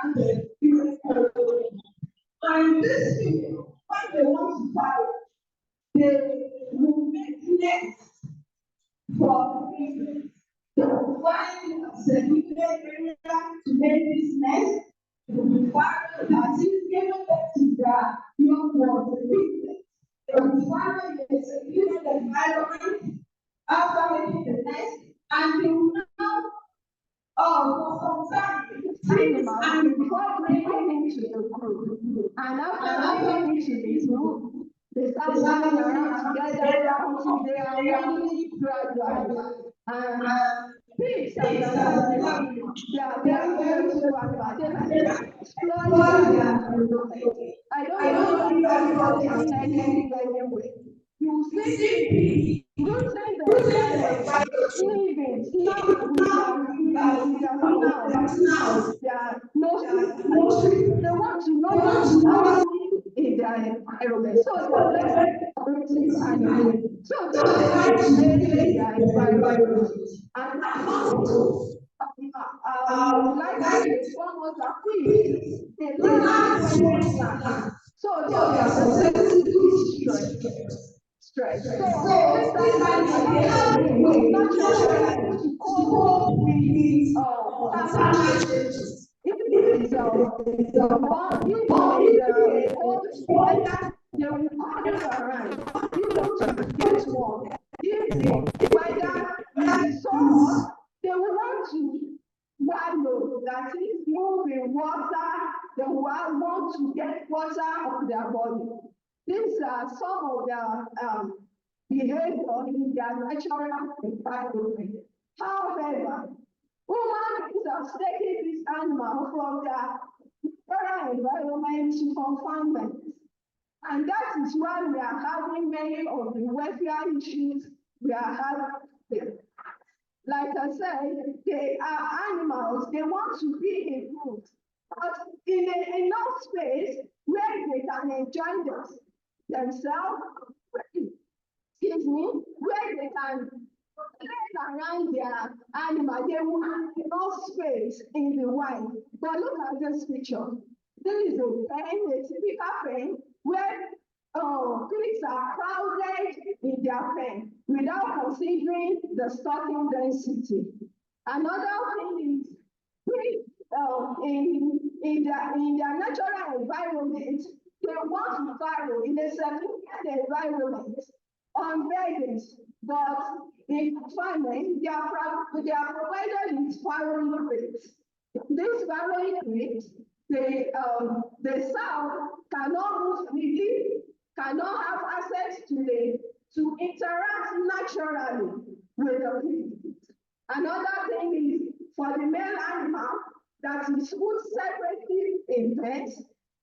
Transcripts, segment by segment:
And this people, when they want to buy, they will make nets for business. They will find a segregated area to make this nest. They will find that is given to their young ones, the business. They will find a segregated environment after making the nest, and they will now, for some time, animals before bringing into the group. And after bringing into the group, they start running around together until they are really graduated. And pigs are they are very beautiful animals. They like exploring their environment. I don't know if everybody has seen it anyway. You see, using the environment, living, not with their smells, their noses. They want to know what's happening in their environment. So they are very cooperative animals. So they try to live in their environment. And like this one was a fish. They like when land. So they are susceptible to stress. So this animal, they have a way naturally to cope with challenges. If it is one, if it is cold weather, they will come around. If to get warm, if the weather is so hot, they will want to wallow, that is, move in water. They will want to get water on their body. These are some of their behavior in their natural environment. However, humans are taking this animal from their natural environment to confinement. And that is why we are having many of the welfare issues we are having. Like I said, they are animals, they want to be in groups, but in enough space where they can enjoy themselves, excuse me, where they can play around their animal. They will have enough space in the wild. But look at this picture. This is a pen, a typical pen, where pigs are crowded in their pen without considering the stocking density. Another thing is pigs in their natural environment, they want to burrow in a secluded environment on beddings, but in confinement, they are provided with burrowing crates. These burrowing crates, the sow cannot move freely, cannot have access to interact naturally with the pig. Another thing is for the male animal that is put separately in pens,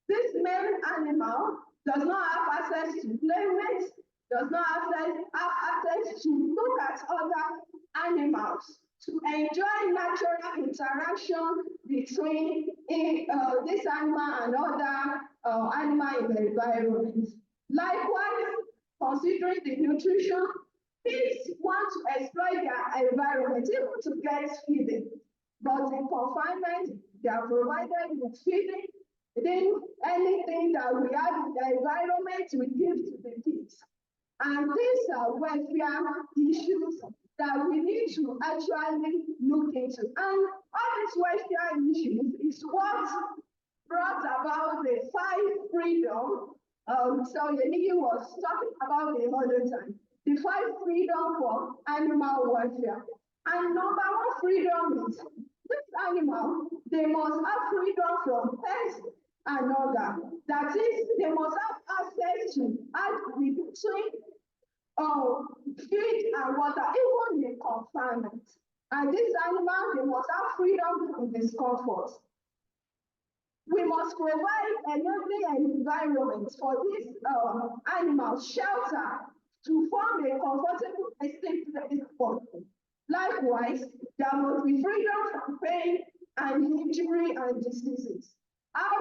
this male animal does not have access to playmates, does not have access to look at other animals, to enjoy natural interaction between this animal and other animal in the environment. Likewise, considering the nutrition, pigs want to exploit their environment even to get feeding. But in confinement, they are provided with feeding. Then anything that we have in the environment, we give to the pigs. And these are welfare issues that we need to actually look into. And all these welfare issues is what brought about the 5 freedom. So Yenigi was talking about the other time. The 5 freedom for animal welfare. And number 1 freedom is this animal, they must have freedom from pests and other. That is, they must have access to between feed and water, even in confinement. And this animal, they must have freedom from discomfort. We must provide enabling environment for these animals, shelter, to form a comfortable and safe place for them. Likewise, there must be freedom from pain and injury and diseases. How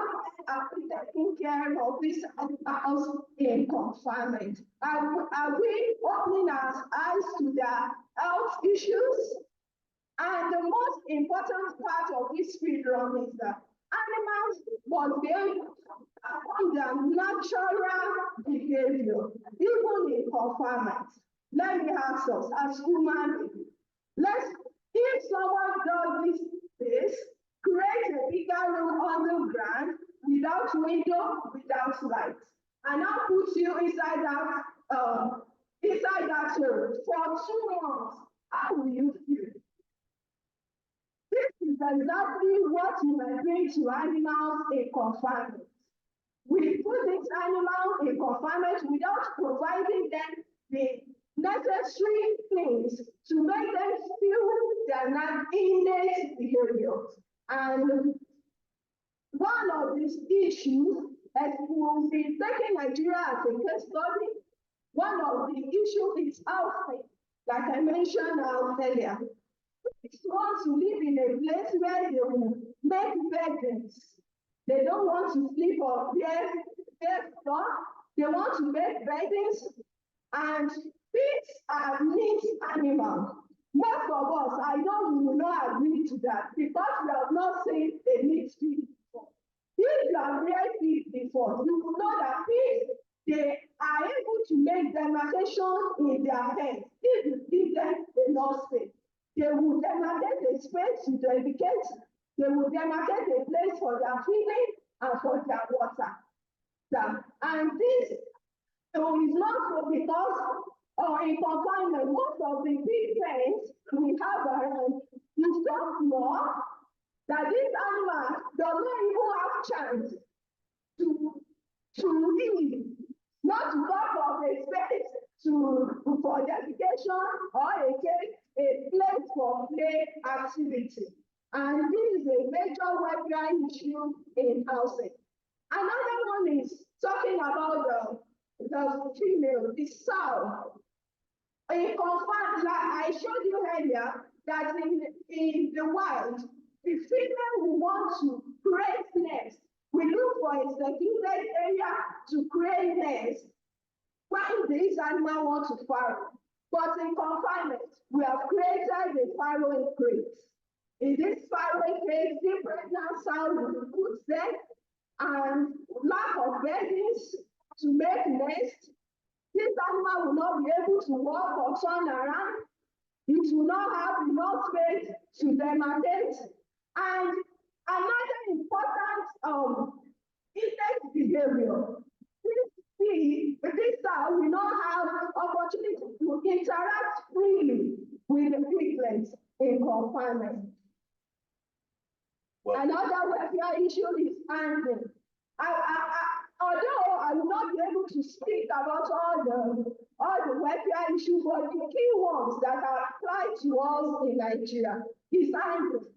are we taking care of these animals in confinement? Are we opening our eyes to their health issues? And the most important part of this freedom is that was going on their natural behavior, even in confinement. Let me ask us as human beings, if someone does this, create a bigger room underground without window, without light, and now put you inside that room for 2 months, how will you feel? This is exactly what we are doing to animals in confinement. We put this animal in confinement without providing them the necessary things to make them feel their innate behaviors. And one of these issues, as we'll be taking Nigeria as a case study, one of the issues is housing, like I mentioned earlier. They want to live in a place where they will make beddings. They don't want to sleep on bare floor. They want to make beddings, and pigs are meat animals. Most of us, I know we will not agree to that because we have not seen a meat pig before. If you have read pigs before, you will know that pigs, they are able to make demarcation in their head if you give them enough space. They will demarcate a space to defecate. They will demarcate a place for their feeding and for their water. And this is not so because in confinement, most of the big pens we have around is so small that these animals do not even have chance to live, not to talk of a space for education or a place for play activity. And this is a major welfare issue in housing. Another one is talking about the female, the sow. In confinement, like I showed you earlier, that in the wild, the female will want to create nests. We look for a secluded area to create nests when these animals want to farrow. But in confinement, we have created a farrowing crate. In this farrowing crate, different sows will be put there, and lack of beddings to make nests. This animal will not be able to walk or turn around. It will not have enough space to demarcate. And another important innate behavior, this sow will not have opportunity to interact freely with the piglets in confinement. Well, another welfare issue is handling. Although I will not be able to speak about all the welfare issues, but the key ones that are applied to us in Nigeria is handling.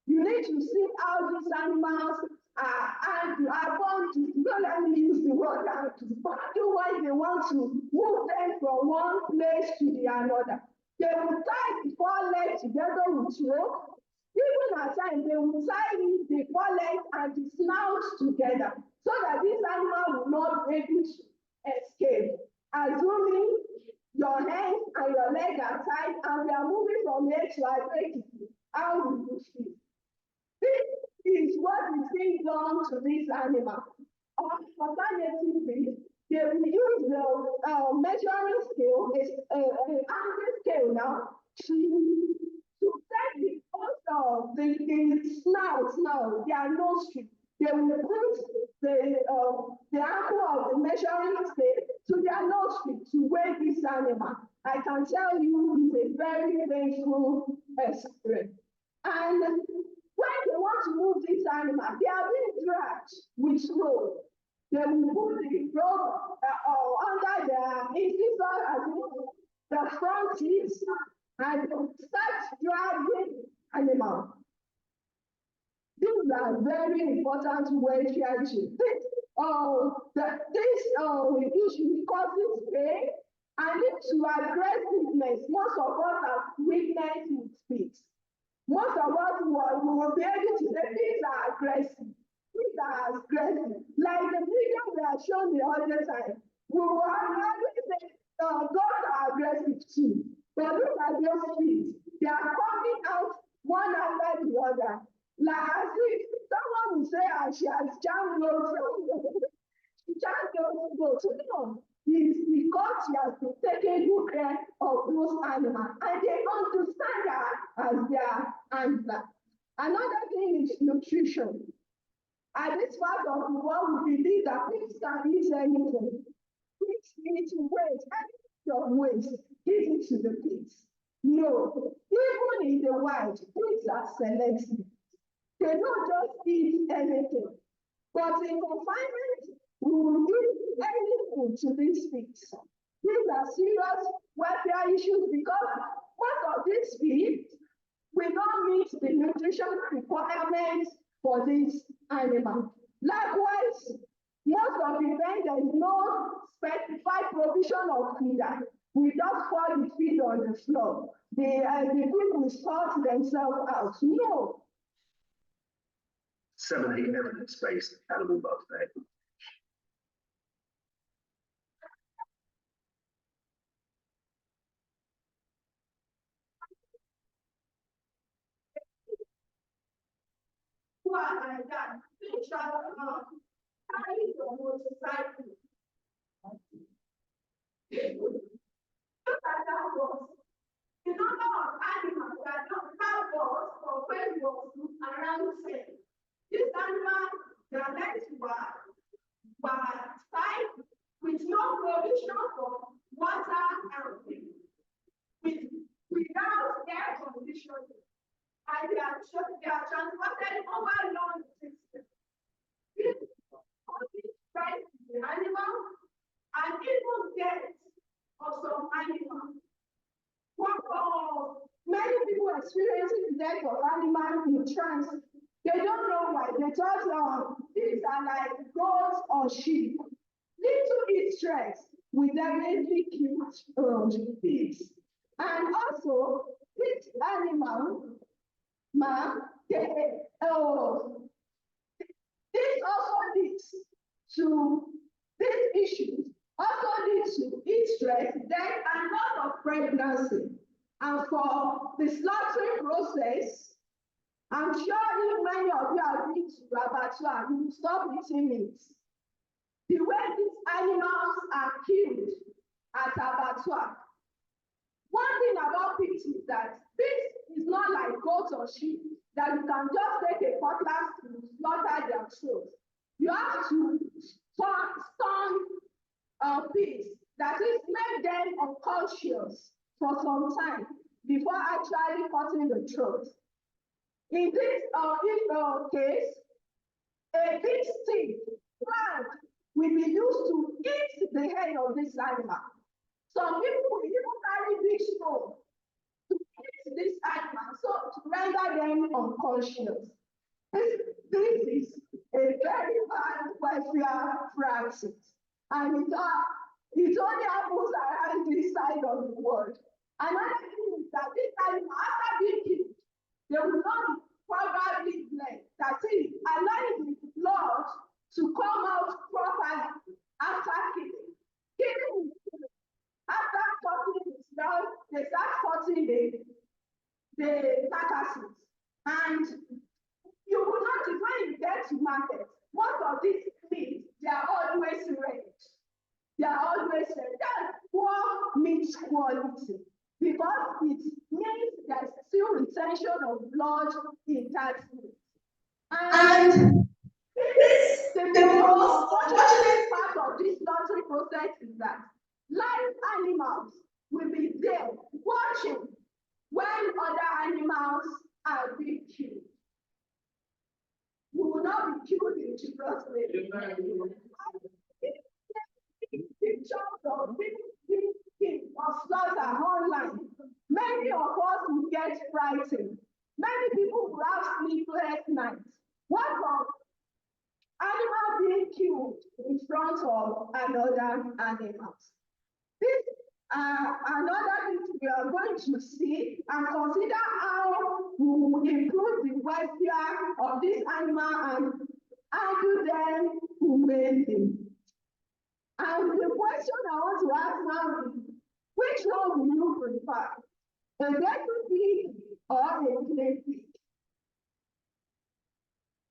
You need to see how these animals are born to, don't let me use the word bundle when they want to move them from one place to the another. They will tie the 4 legs together with rope. Even at times, they will tie the 4 legs and the snout together so that this animal will not be able to escape. Assuming your hands and your legs are tied and we are moving from A to Ekiti, how will you feel? This is what is being done to this animal. Alternatively, they will use the measuring scale, an angle scale now, to set the cost of the snout now, their nostril. They will put the angle of the measuring scale to their nostril to weigh this animal. I can tell you it's a very painful experience. And when they want to move this animal, they are being dragged with rope. They will put the rope under the incisor, the front teeth, and they will start dragging the animal. These are very important welfare issues. This issue causes pain and leads to aggressiveness. Most of us have witnessed with pigs. Most of us will be able to say pigs are aggressive. Pigs are aggressive. Like the video we are showing the other time, we will always say dogs are aggressive too. But look at those pigs. They are coming out one after the other. Like as if Someone will say, she has jammed those, she jammed those goats. No, it's because she has been taking good care of those animals, and they understand her as their handler. Another thing is nutrition. At this part of the world, we believe that pigs can eat anything. Pigs eat waste, any of waste, give it to the pigs. No, even in the wild, pigs are selective. They don't just eat anything. But in confinement, we will give anything to these pigs. These are serious welfare issues because most of these pigs will not meet the nutrition requirements for this animal. Likewise, most of the time there is no specified provision of feeder. We just pour the feed on the floor. The people will sort themselves out. No. 7, 8 evidence-based animal welfare. Who are like that? Finish carry your motorcycle. Look at that bus. The number of animals that don't have bus or when was around 10. These animals, their legs were tied with no provision for water and food, without air conditioning. And they are transported over long distances. This causes stress to the animal and even death of some animals. Many people experiencing the death of animals in trance. They don't know why. They thought these are like goats or sheep. Little stress will definitely kill pigs. And also, this animal, this also leads to these issues, also leads to heat stress, death, and loss of pregnancy. And for the slaughtering process, I'm sure if many of you have been to abattoir, you will stop eating meat. The way these animals are killed at abattoir. One thing about pigs is that pigs is not like goats or sheep that you can just take a cutlass to slaughter their throat. You have to stun pigs, that is, make them unconscious for some time before actually cutting the throat. In this case, a big stick plant will be used to hit the head of this animal. Some people will even carry big stone to hit this animal, so to render them unconscious. This is a very bad welfare practice, and it only happens around this side of the world. Another thing is that this animal, after being killed, they will not probably bled. That is, allowing the blood to come out properly after killing. Killing is killing. After cutting is done, they start cutting the carcasses. And you will notice when you get to market, most of these meat, they are always red. They are always red. That's poor meat quality, because it means there's still retention of blood in that meat. And the most unfortunate part of this slaughtering process is that live animals will be there watching when other animals are being killed. We will not be killed in Jesus' name. Pictures of big or slaughter online. Many of us will get frightened. Many people will have sleepless nights. What of animals being killed in front of another animal? This another thing we are going to see and consider how we will improve the welfare of this animal and handle them humanely. And the question I want to ask now is, which one will you prefer? A dirty pig or a clean pig?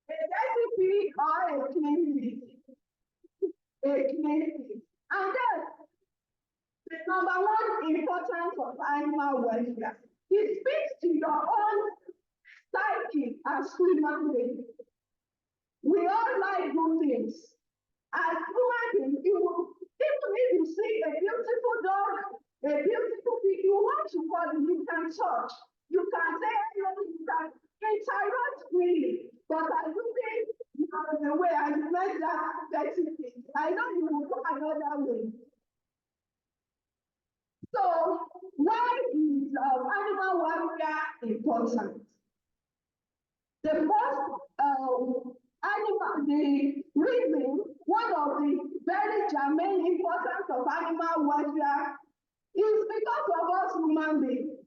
A dirty pig or a clean pig? A clean pig. And then the number one importance of animal welfare, it speaks to your own psyche as human beings. We all like good things. As human beings, even if you see a beautiful dog, a beautiful pig, you want to hold it, you can touch, you can say hello, you can interact freely. But I do think you are the way I met that dirty pig. I know you will go another way. So, why is animal welfare important? The first the reason, one of the very germane importance of animal welfare is because of us human beings.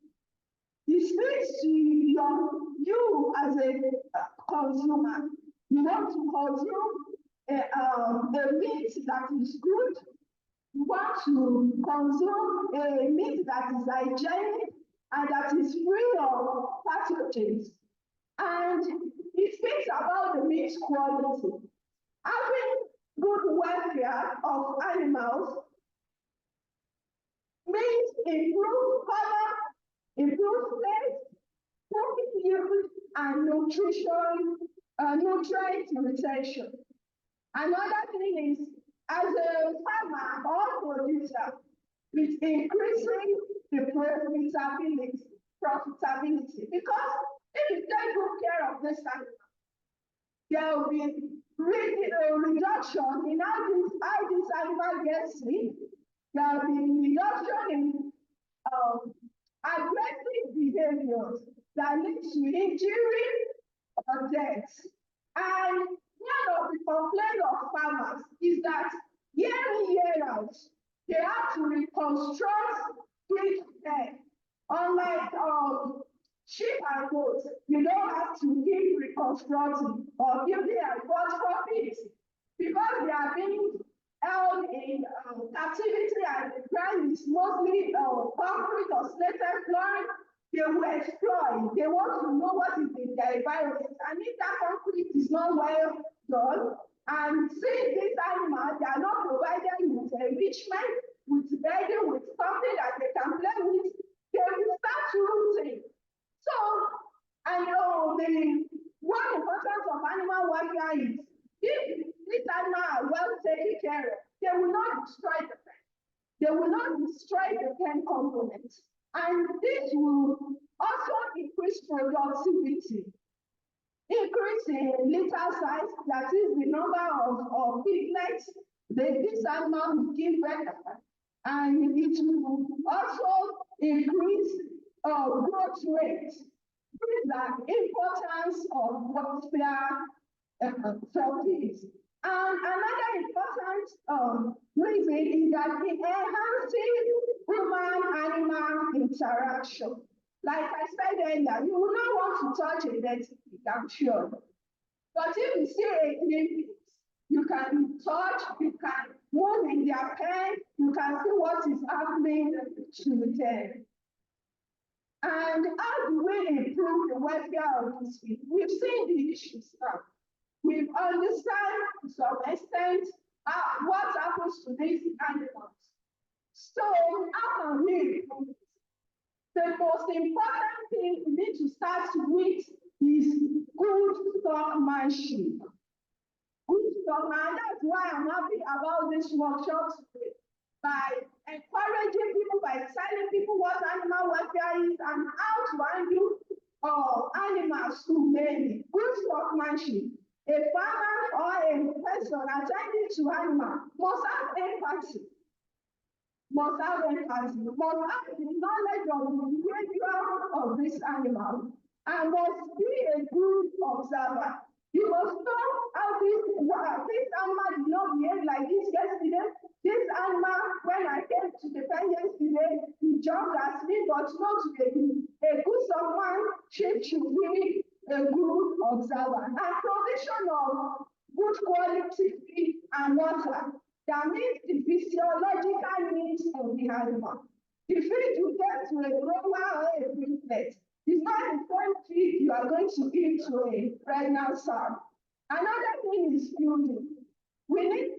It speaks to you as a consumer. You want to consume a meat that is good. You want to consume a meat that is hygienic and that is free of pathogens. And it speaks about the meat quality. Having good welfare of animals means improved color, improved taste, profit yield, and nutrient retention. Another thing is, as a farmer or producer, it's increasing the profitability because if you take good care of this animal, there will be a reduction in how this animal gets sick. There will be reduction in aggressive behaviors that lead to injury or death. And one of the complaints of farmers is that year in, year out, they have to reconstruct each egg. Unlike sheep and goats, you don't have to keep reconstructing or building a pot for pigs because they are being held in captivity and the ground is mostly concrete or slated flooring. They will explore. They want to know what is in their environment. And if that concrete is not well done, and since these animals, they are not provided with enrichment, with bedding, with something that they can play with, they will start rooting. So, I know the one importance of animal welfare is if these animals are well taken care of, they will not destroy the pen. They will not destroy the pen components. And this will also increase productivity, increase in litter size, that is the number of piglets this animal will give birth, and it will also increase growth rate. This is the importance of welfare for pigs. And another important reason is that it enhances human-animal interaction. Like I said earlier, you will not want to touch a dirty pig, I'm sure. But if you see a clean pig, you can touch, you can move in their pen, you can see what is happening to them. And how do we improve the welfare of these people? We've seen the issues now. We've understand to some extent what happens to these animals. So how can we improve it? The most important thing we need to start with is good stockmanship. Good stockmanship, and that's why I'm happy about this workshop today. By encouraging people, by telling people what animal welfare is and how to handle animals humanely. Good stockmanship. A farmer or a person attending to animals must have empathy. Must have the knowledge of the behavior of this animal and must be a good observer. You must know how this animal did not behave like this yesterday. This animal, when I came to the pen yesterday, he jumped at me, but not today. A good someone should be a good observer. And provision of good quality feed and water. That means the physiological needs of the animal. The feed you get to a grower or a piglet is not the same feed you are going to give to a pregnant sow. Another thing is building. We need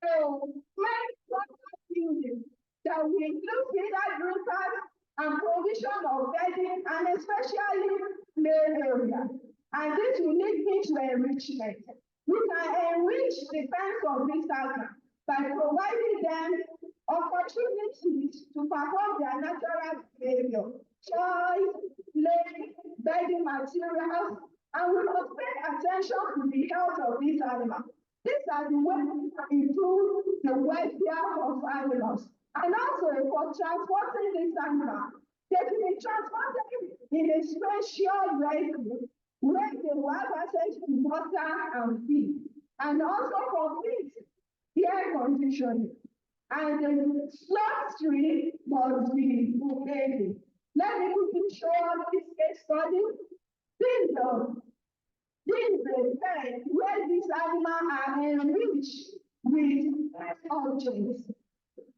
to make proper building that will include feeder drinkers and provision of bedding and especially play area. And this will lead me to enrichment. We can enrich the kinds of visitors by providing them opportunities to perform their natural behavior, toys, play, bedding materials, and we must pay attention to the health of these animals. These are the ways to improve the welfare of animals. And also for transporting these animals, they can be transported in a special vehicle where they will have access to water and feed. And also for feed, air conditioning. And the slot must be obeyed. Let me quickly show up this case study. This is the time where these animals are enriched with objects.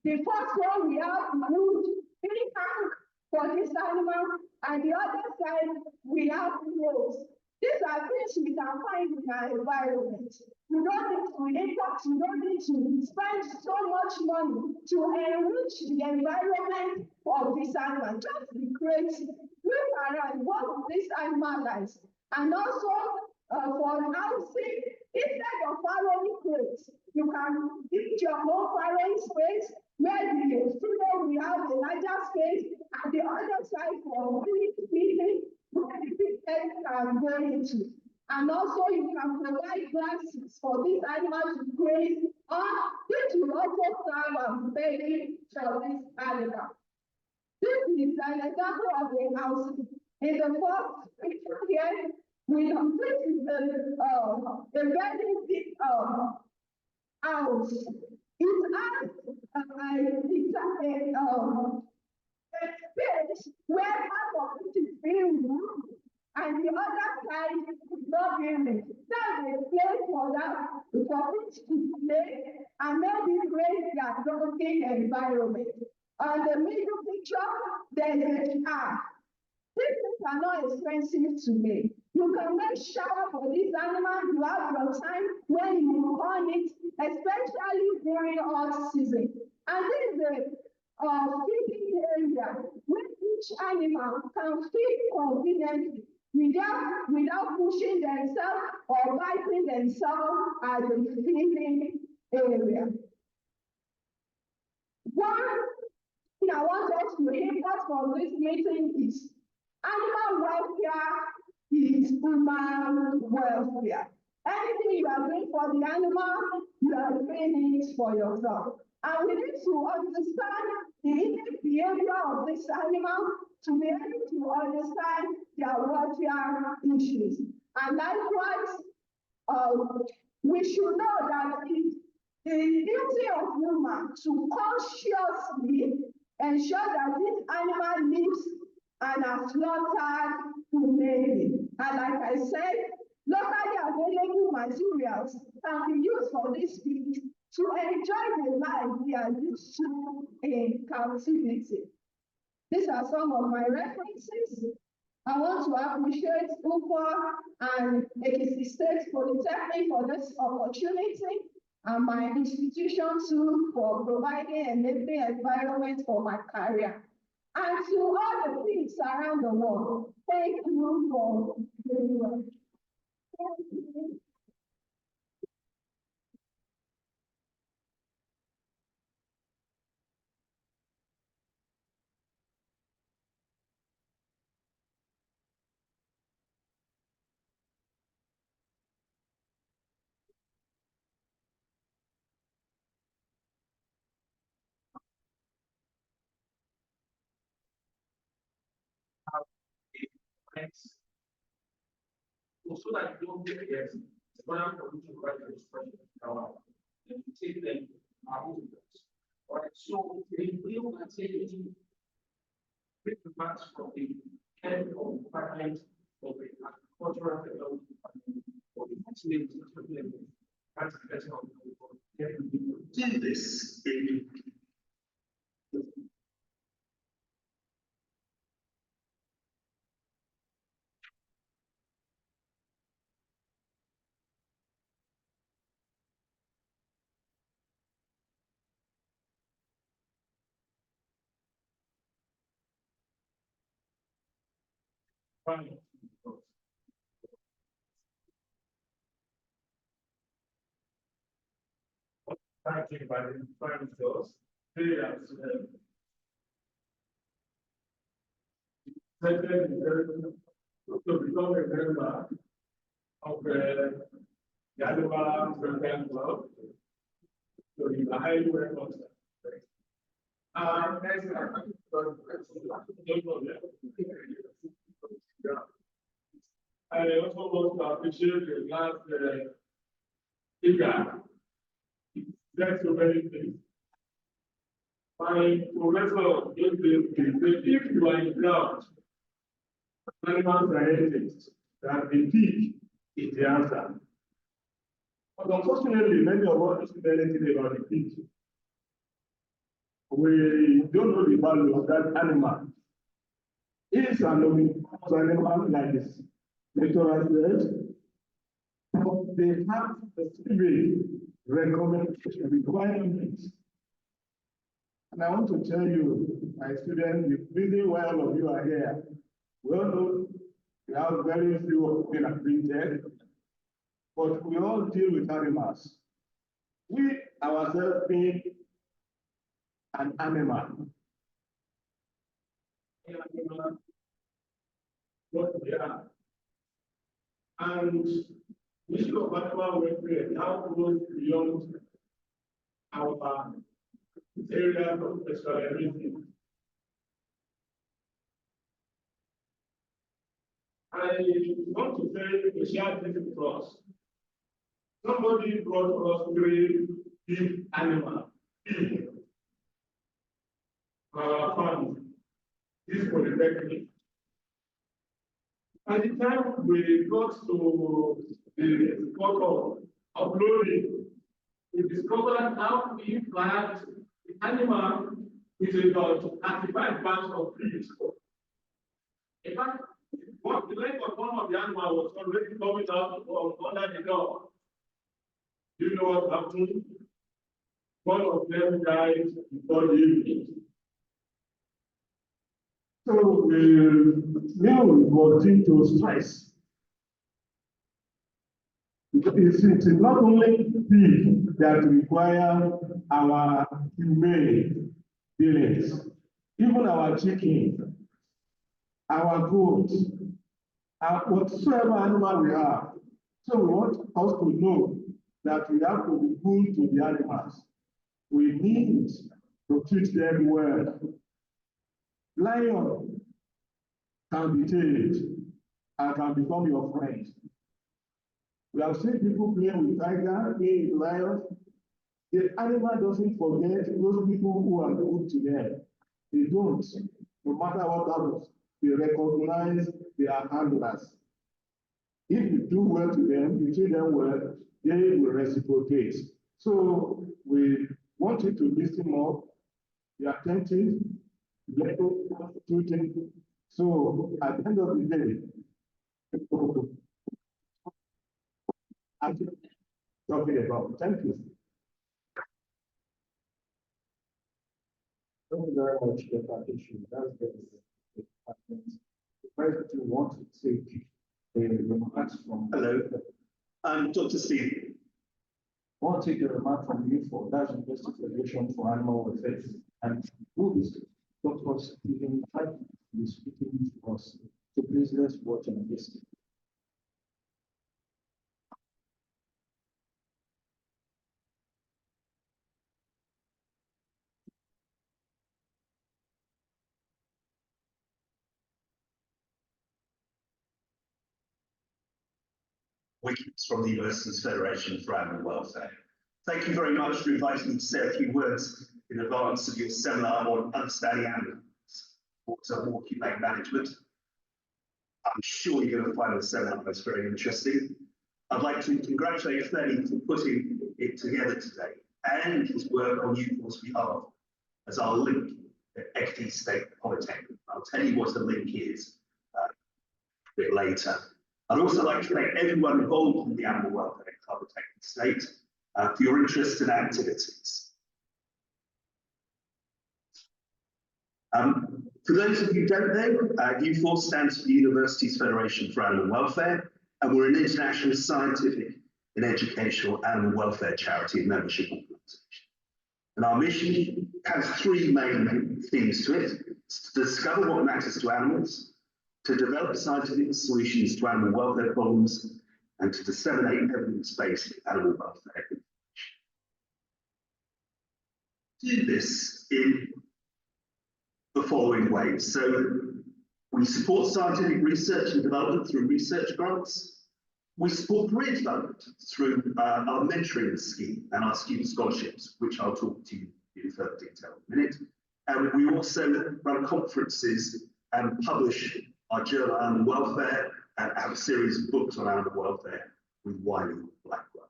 The first one we have wood, big tank for this animal, and the other side we have clothes. These are things we can find in our environment. We don't need to import, we don't need to spend so much money to enrich the environment of this animal. Just be creative. Look around what this animal likes. And also for housing, instead of farrowing crates, you can build your own farrowing space where the student will have a larger space and the other side for feeding where the pig can go into. And also you can provide grasses for these animals to graze, or this will also serve as bedding for this animal. This is an example of a house. In the first picture here, this is a very big house. It has a space where half of it is being room and the other side is not being room. That's a place for that for it to play and maybe create their working environment. On the middle picture, there's a car. These things are not expensive to make. You can make shower for these animals. You have your time when you on it, especially during hot season. And this is a feeding area where each animal can feed conveniently without pushing themselves or biting themselves at the feeding area. One thing I want us to hear from this meeting is animal welfare is human welfare. Anything you are doing for the animal, you are doing it for yourself. And we need to understand the innate behavior of this animal to be able to understand their welfare issues. And likewise, we should know that it's the duty of human to consciously ensure that this animal lives and are slaughtered humanely. And like I said, locally available materials can be used for this feed to enjoy the life we are used to in captivity. These are some of my references. I want to appreciate Ufaw and Ekiti State Polytechnic for this opportunity and my institution too for providing an enabling environment for my career. And to all the things around the world, thank you for doing well. Thank you. So that you don't get yes, it's better for you to write your expression and you take them out. All right, so they will not take it with the max from the head of department of the agricultural development department or the next name that's the best of Do this in Fine. Thanking by the themselves, they are to become a member of the Yaluba African Club. So you are highly welcome. I also want to appreciate the last speaker. That's so many things. My professor gave this that if you are in doubt, animal scientists, that the pig is the answer. But unfortunately, many of us don't know anything about the pig. We don't know the value of that animal. It is an animal like this. Lecturer said, but they have the civil recommendation requirements. And I want to tell you, my students, the reason why all of you are here, we all know we have very few of them are printed, but we all deal with animals. We ourselves being an animal. What we are. And the issue of animal welfare now goes beyond our area of specialization. I want to say a shared this with us. Somebody brought us three big animals. Our farm, this polytechnic. By the time we got to the spot of uploading, we discovered how we plant the animal is about 35 bags of fish. In fact, the leg of one of the animals was already coming out from under the door. Do you know what happened? One of them died before the evening. So now we got into stress. It's not only pig that require our humane dealings, even our chicken, our goat, whatsoever animal we have. So we want us to know that we have to be good to the animals. We need to treat them well. Lion can be tamed and can become your friend. We have seen people playing with tiger, playing with lions. The animal doesn't forget those people who are good to them. They don't. No matter what happens, they recognize their handlers. If you do well to them, you treat them well, they will reciprocate. So we want you to listen more, be attentive, do things. So at the end of the day, I'm talking about. Thank you. Thank you very much, Dr. Kishu. That's the president want to take the remarks from. Hello, I'm Dr. Steve. I want to take the remark from you for that's University Federation for Animal Welfare, and who is Dr. Stephen Type is speaking to us. So please let's watch and listen. Wickets from the University's Federation for Animal Welfare. Thank you very much for inviting me to say a few words in advance of your seminar on understanding animals, water, more humane management. I'm sure you're going to find the seminar most very interesting. I'd like to congratulate Freddy for putting it together today and his work on Ufaw's behalf as our link at Ekiti State Polytechnic. I'll tell you what a link is a bit later. I'd also like to thank everyone involved in the Animal Welfare Club at Ekiti State for your interest and activities. For those of you who don't know, Ufaw stands for the Universities Federation for Animal Welfare, and we're an international scientific and educational animal welfare charity and membership organisation. And our mission has three main themes to it. It's to discover what matters to animals, to develop scientific solutions to animal welfare problems, and to disseminate evidence-based animal welfare. Do this in the following ways. So we support scientific research and development through research grants. We support career development through our mentoring scheme and our student scholarships, which I'll talk to you in further detail in a minute. And we also run conferences and publish our journal on animal welfare and have a series of books on animal welfare with Wiley Blackwell.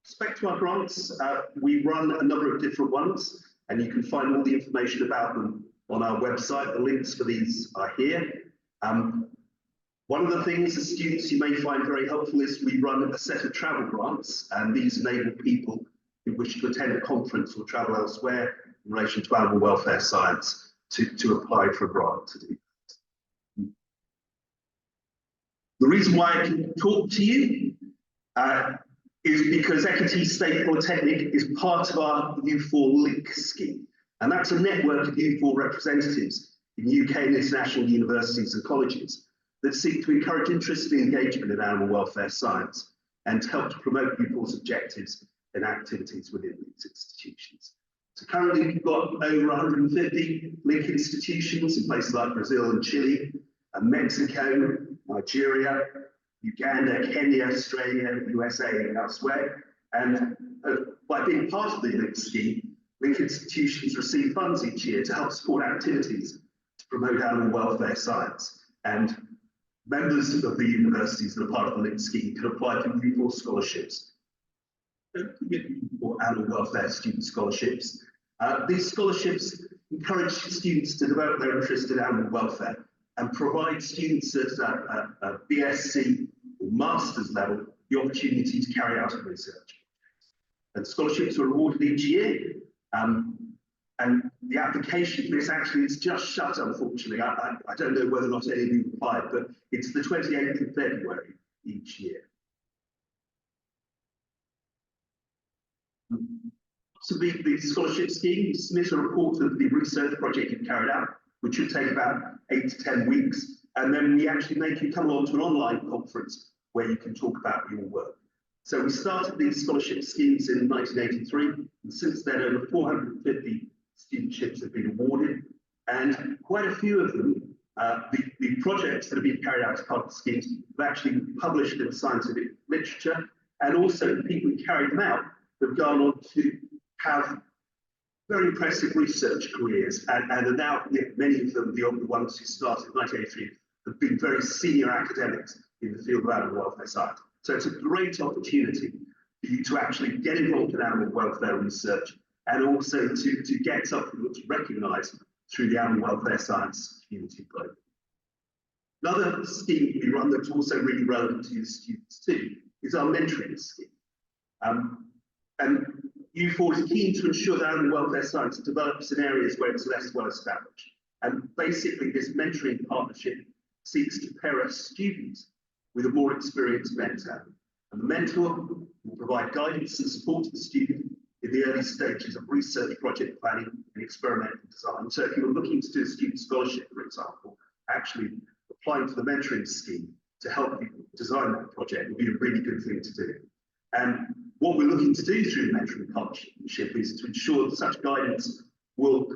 With respect to our grants, we run a number of different ones, and you can find all the information about them on our website. The links for these are here. One of the things as students you may find very helpful is we run a set of travel grants, and these enable people who wish to attend a conference or travel elsewhere in relation to animal welfare science to apply for a grant to do that. The reason why I can talk to you is because Ekiti State Polytechnic is part of our Ufaw Link scheme, and that's a network of Ufaw representatives in UK and international universities and colleges that seek to encourage interest and engagement in animal welfare science and to help to promote Ufaw's objectives and activities within these institutions. So currently we've got over 150 Link institutions in places like Brazil and Chile, and Mexico, Nigeria, Uganda, Kenya, Australia, USA, and elsewhere. And by being part of the Link scheme, Link institutions receive funds each year to help support activities to promote animal welfare science. And members of the universities that are part of the Link scheme can apply for Ufaw scholarships, or animal welfare student scholarships. These scholarships encourage students to develop their interest in animal welfare and provide students at a BSc or master's level the opportunity to carry out a research. And scholarships are awarded each year. And the application for this actually is just shut, unfortunately. I don't know whether or not any of you applied, but it's the 28th of February each year. So the scholarship scheme, you submit a report of the research project you've carried out, which should take about 8 to 10 weeks. And then we actually make you come along to an online conference where you can talk about your work. So we started these scholarship schemes in 1983, and since then over 450 studentships have been awarded, and quite a few of them, the projects that have been carried out as part of the schemes have actually been published in scientific literature, and also the people who carried them out have gone on to have very impressive research careers, and are now, many of them, the ones who started in 1983, have been very senior academics in the field of animal welfare science. So it's a great opportunity for you to actually get involved in animal welfare research, and also to get something that's recognised through the animal welfare science community globally. Another scheme we run that's also really relevant to the students too is our mentoring scheme. And Ufaw is keen to ensure that animal welfare science develops in areas where it's less well established. And basically this mentoring partnership seeks to pair a student with a more experienced mentor. And the mentor will provide guidance and support to the student in the early stages of research, project planning, and experimental design. So if you're looking to do a student scholarship, for example, actually applying for the mentoring scheme to help you design that project would be a really good thing to do. And what we're looking to do through the mentoring partnership is to ensure that such guidance will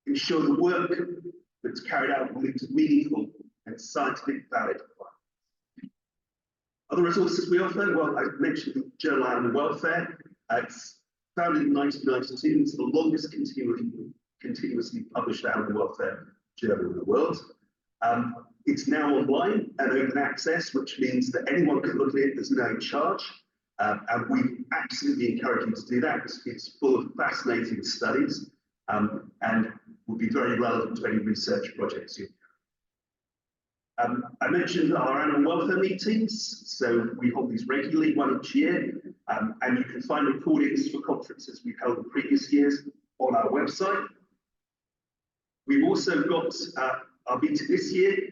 ensure the work that's carried out will lead to meaningful and scientific valid findings. Other resources we offer, well, I mentioned the journal Animal Welfare. It's founded in 1992. It's the longest continuously published animal welfare journal in the world. It's now online and open access, which means that anyone can look at it. There's no charge. And we absolutely encourage you to do that. It's full of fascinating studies and will be very relevant to any research projects you have. I mentioned our animal welfare meetings, so we hold these regularly, one each year, and you can find recordings for conferences we've held in previous years on our website. We've also got our meeting this year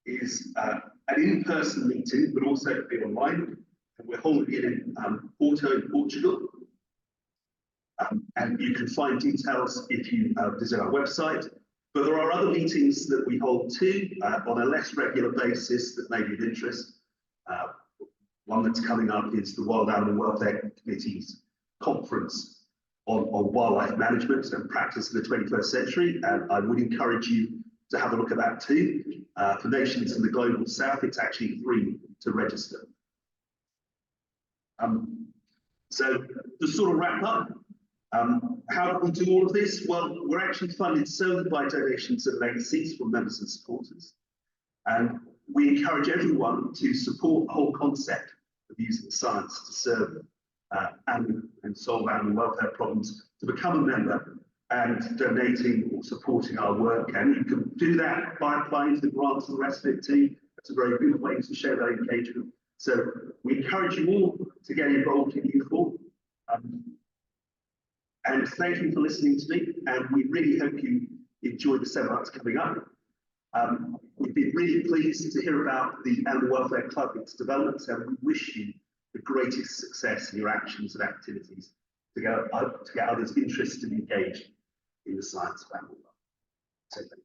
is an in-person meeting, but also it'll be online. And we're holding it in Porto, in Portugal. And you can find details if you visit our website. But there are other meetings that we hold too on a less regular basis that may be of interest. One that's coming up is the Wild Animal Welfare Committee's conference on wildlife management and practice in the 21st century. And I would encourage you to have a look at that too. For nations in the global south, it's actually free to register. So to sort of wrap up, how do we do all of this? Well, we're actually funded solely by donations and legacies from members and supporters. And we encourage everyone to support the whole concept of using science to serve and solve animal welfare problems, to become a member and donating or supporting our work. And you can do that by applying to the grants and the rest of it too. That's a very good way to show that engagement. So we encourage you all to get involved in Ufaw. And thank you for listening to me. And we really hope you enjoy the seminars coming up. We've been really pleased to hear about the Animal Welfare Club, its developments, and we wish you the greatest success in your actions and activities to get others interested and engaged in the science of animal welfare. So thank you.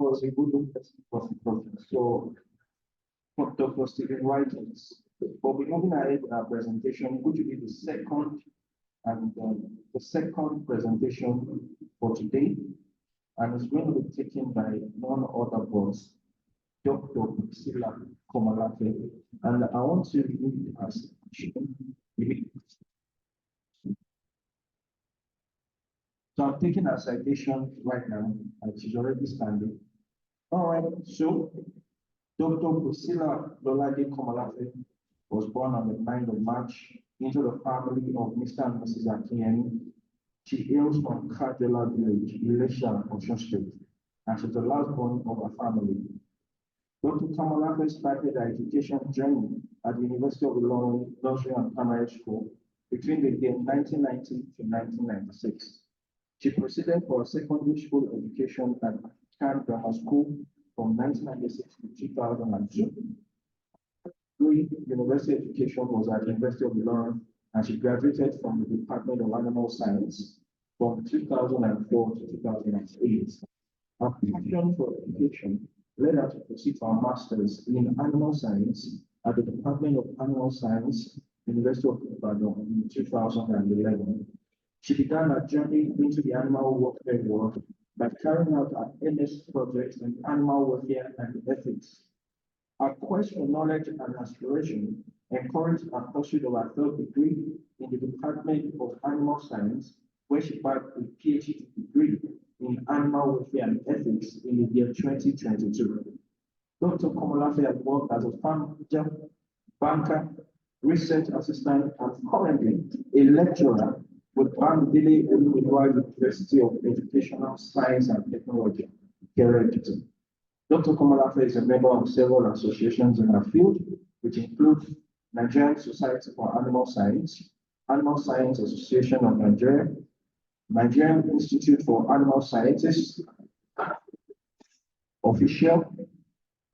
Was a good presentation. So, Dr. Stephen White, but we're moving ahead with our presentation, which will be the second presentation for today, and it's going to be taken by none other but Dr. Priscilla Komalafe, and I want to read as so I'm taking a citation right now, and she's already standing. All right, so Dr. Priscilla Lolade Komalafe was born on the 9th of March into the family of Mr. and Mrs. Akinyemi. She hails from Kajola village, Ilesha, Osun State, and she's the last born of her family. Dr. Komalafe started her education journey at the University of Ilorin Nursery and Primary School between the year 1990 to 1996. She proceeded for her secondary school education at Can Grammar School from 1996 to 2002. University education was at the University of Ilorin, and she graduated from the Department of Animal Science from 2004 to 2008. Her passion for education led her to pursue her master's in animal science at the Department of Animal Science, University of Ibadan in 2011. She began her journey into the animal welfare world by carrying out her MS project in animal welfare and ethics. Her quest for knowledge and aspiration encouraged her pursuit of her third degree in the Department of Animal Science, where she bagged a PhD degree in animal welfare and ethics in the year 2022. Dr. Komalafe has worked as a farmer, banker, research assistant, and currently a lecturer with Bangladesh University of Educational Science and Technology, Ekiti. Dr. Komalafe is a member of several associations in her field, which include Nigerian Society for Animal Science, Animal Science Association of Nigeria, Nigerian Institute for Animal Scientists, Official,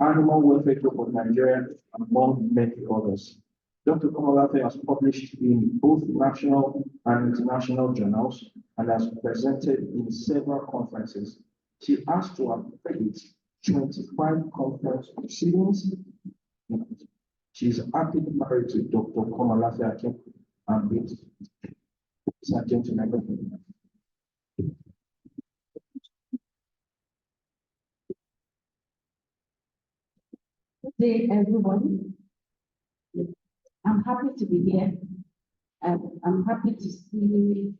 Animal Welfare Group of Nigeria, among many others. Dr. Komalafe has published in both national and international journals and has presented in several conferences. She has to have credit 25 conference proceedings. She is happily married to Dr. Komalafe Akin and with Sergeant Nagel. Good day, everyone. I'm happy to be here. I'm happy to see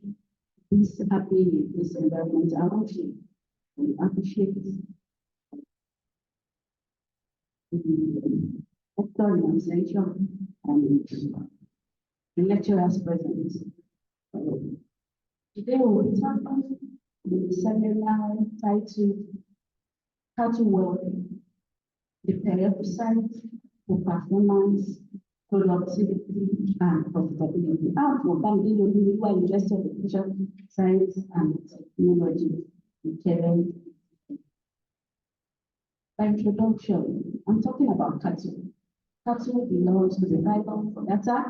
this happening in this environment. I want to appreciate the organization and the lecturers present. Today we will talk about the seminar titled How to Work the Prerequisites for Performance productivity, and profitability. Out of Bangladesh, who are University of Education, Science, and Technology, Kevin. By introduction, I'm talking about cattle. Cattle belongs to the Bible for data,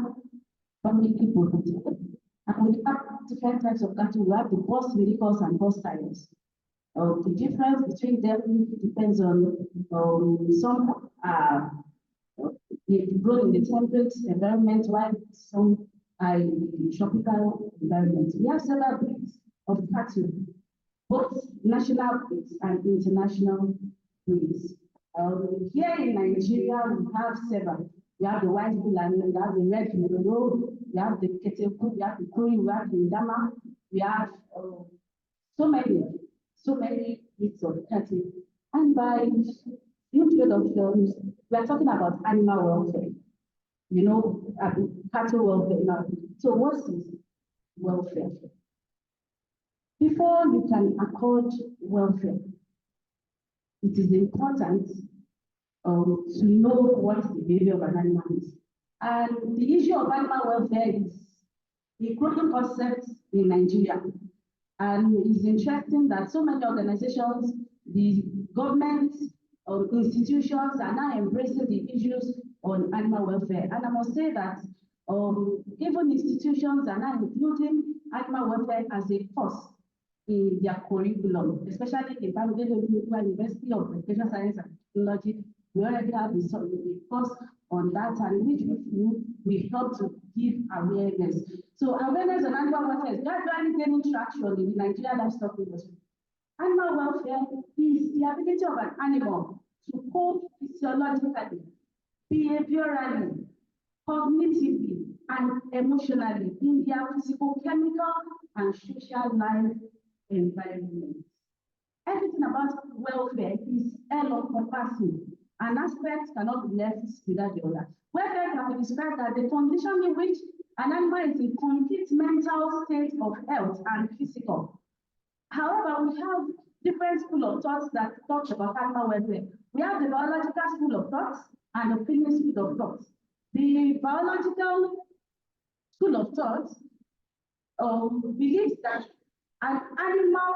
family productivity. And we have different types of cattle. We have the horse vehicles and horse tires. The difference between them depends on some they grow in the temperate environment, while some are in tropical environments. We have several breeds of cattle, both national breeds and international breeds. Here in Nigeria, we have several. We have the white Fulani, we have the red Moro, we have the Keteku, we have the Kuri, we have the Ndama, we have so many breeds of cattle. And by introductions, we are talking about animal welfare. You know, cattle welfare now. So what is welfare? Before you can accord welfare, it is important to know what the behavior of an animal is. And the issue of animal welfare is a growing concept in Nigeria. And it's interesting that so many organizations, the government, institutions are now embracing the issues on animal welfare. And I must say that even institutions are now including animal welfare as a course in their curriculum, especially in Bangladesh University of Education, Science, and Technology. We already have a course on that, and which we help to give awareness. So awareness on animal welfare is gradually gaining traction in the Nigerian livestock industry. Animal welfare is the ability of an animal to cope physiologically, behaviorally, cognitively, and emotionally in their physical, chemical, and social life environment. Everything about welfare is all-encompassing. An aspect cannot be left without the other. Welfare can be described as the condition in which an animal is in complete mental state of health and physical. However, we have different school of thoughts that talk about animal welfare. We have the biological school of thoughts and the clinical school of thoughts. The biological school of thoughts believes that animal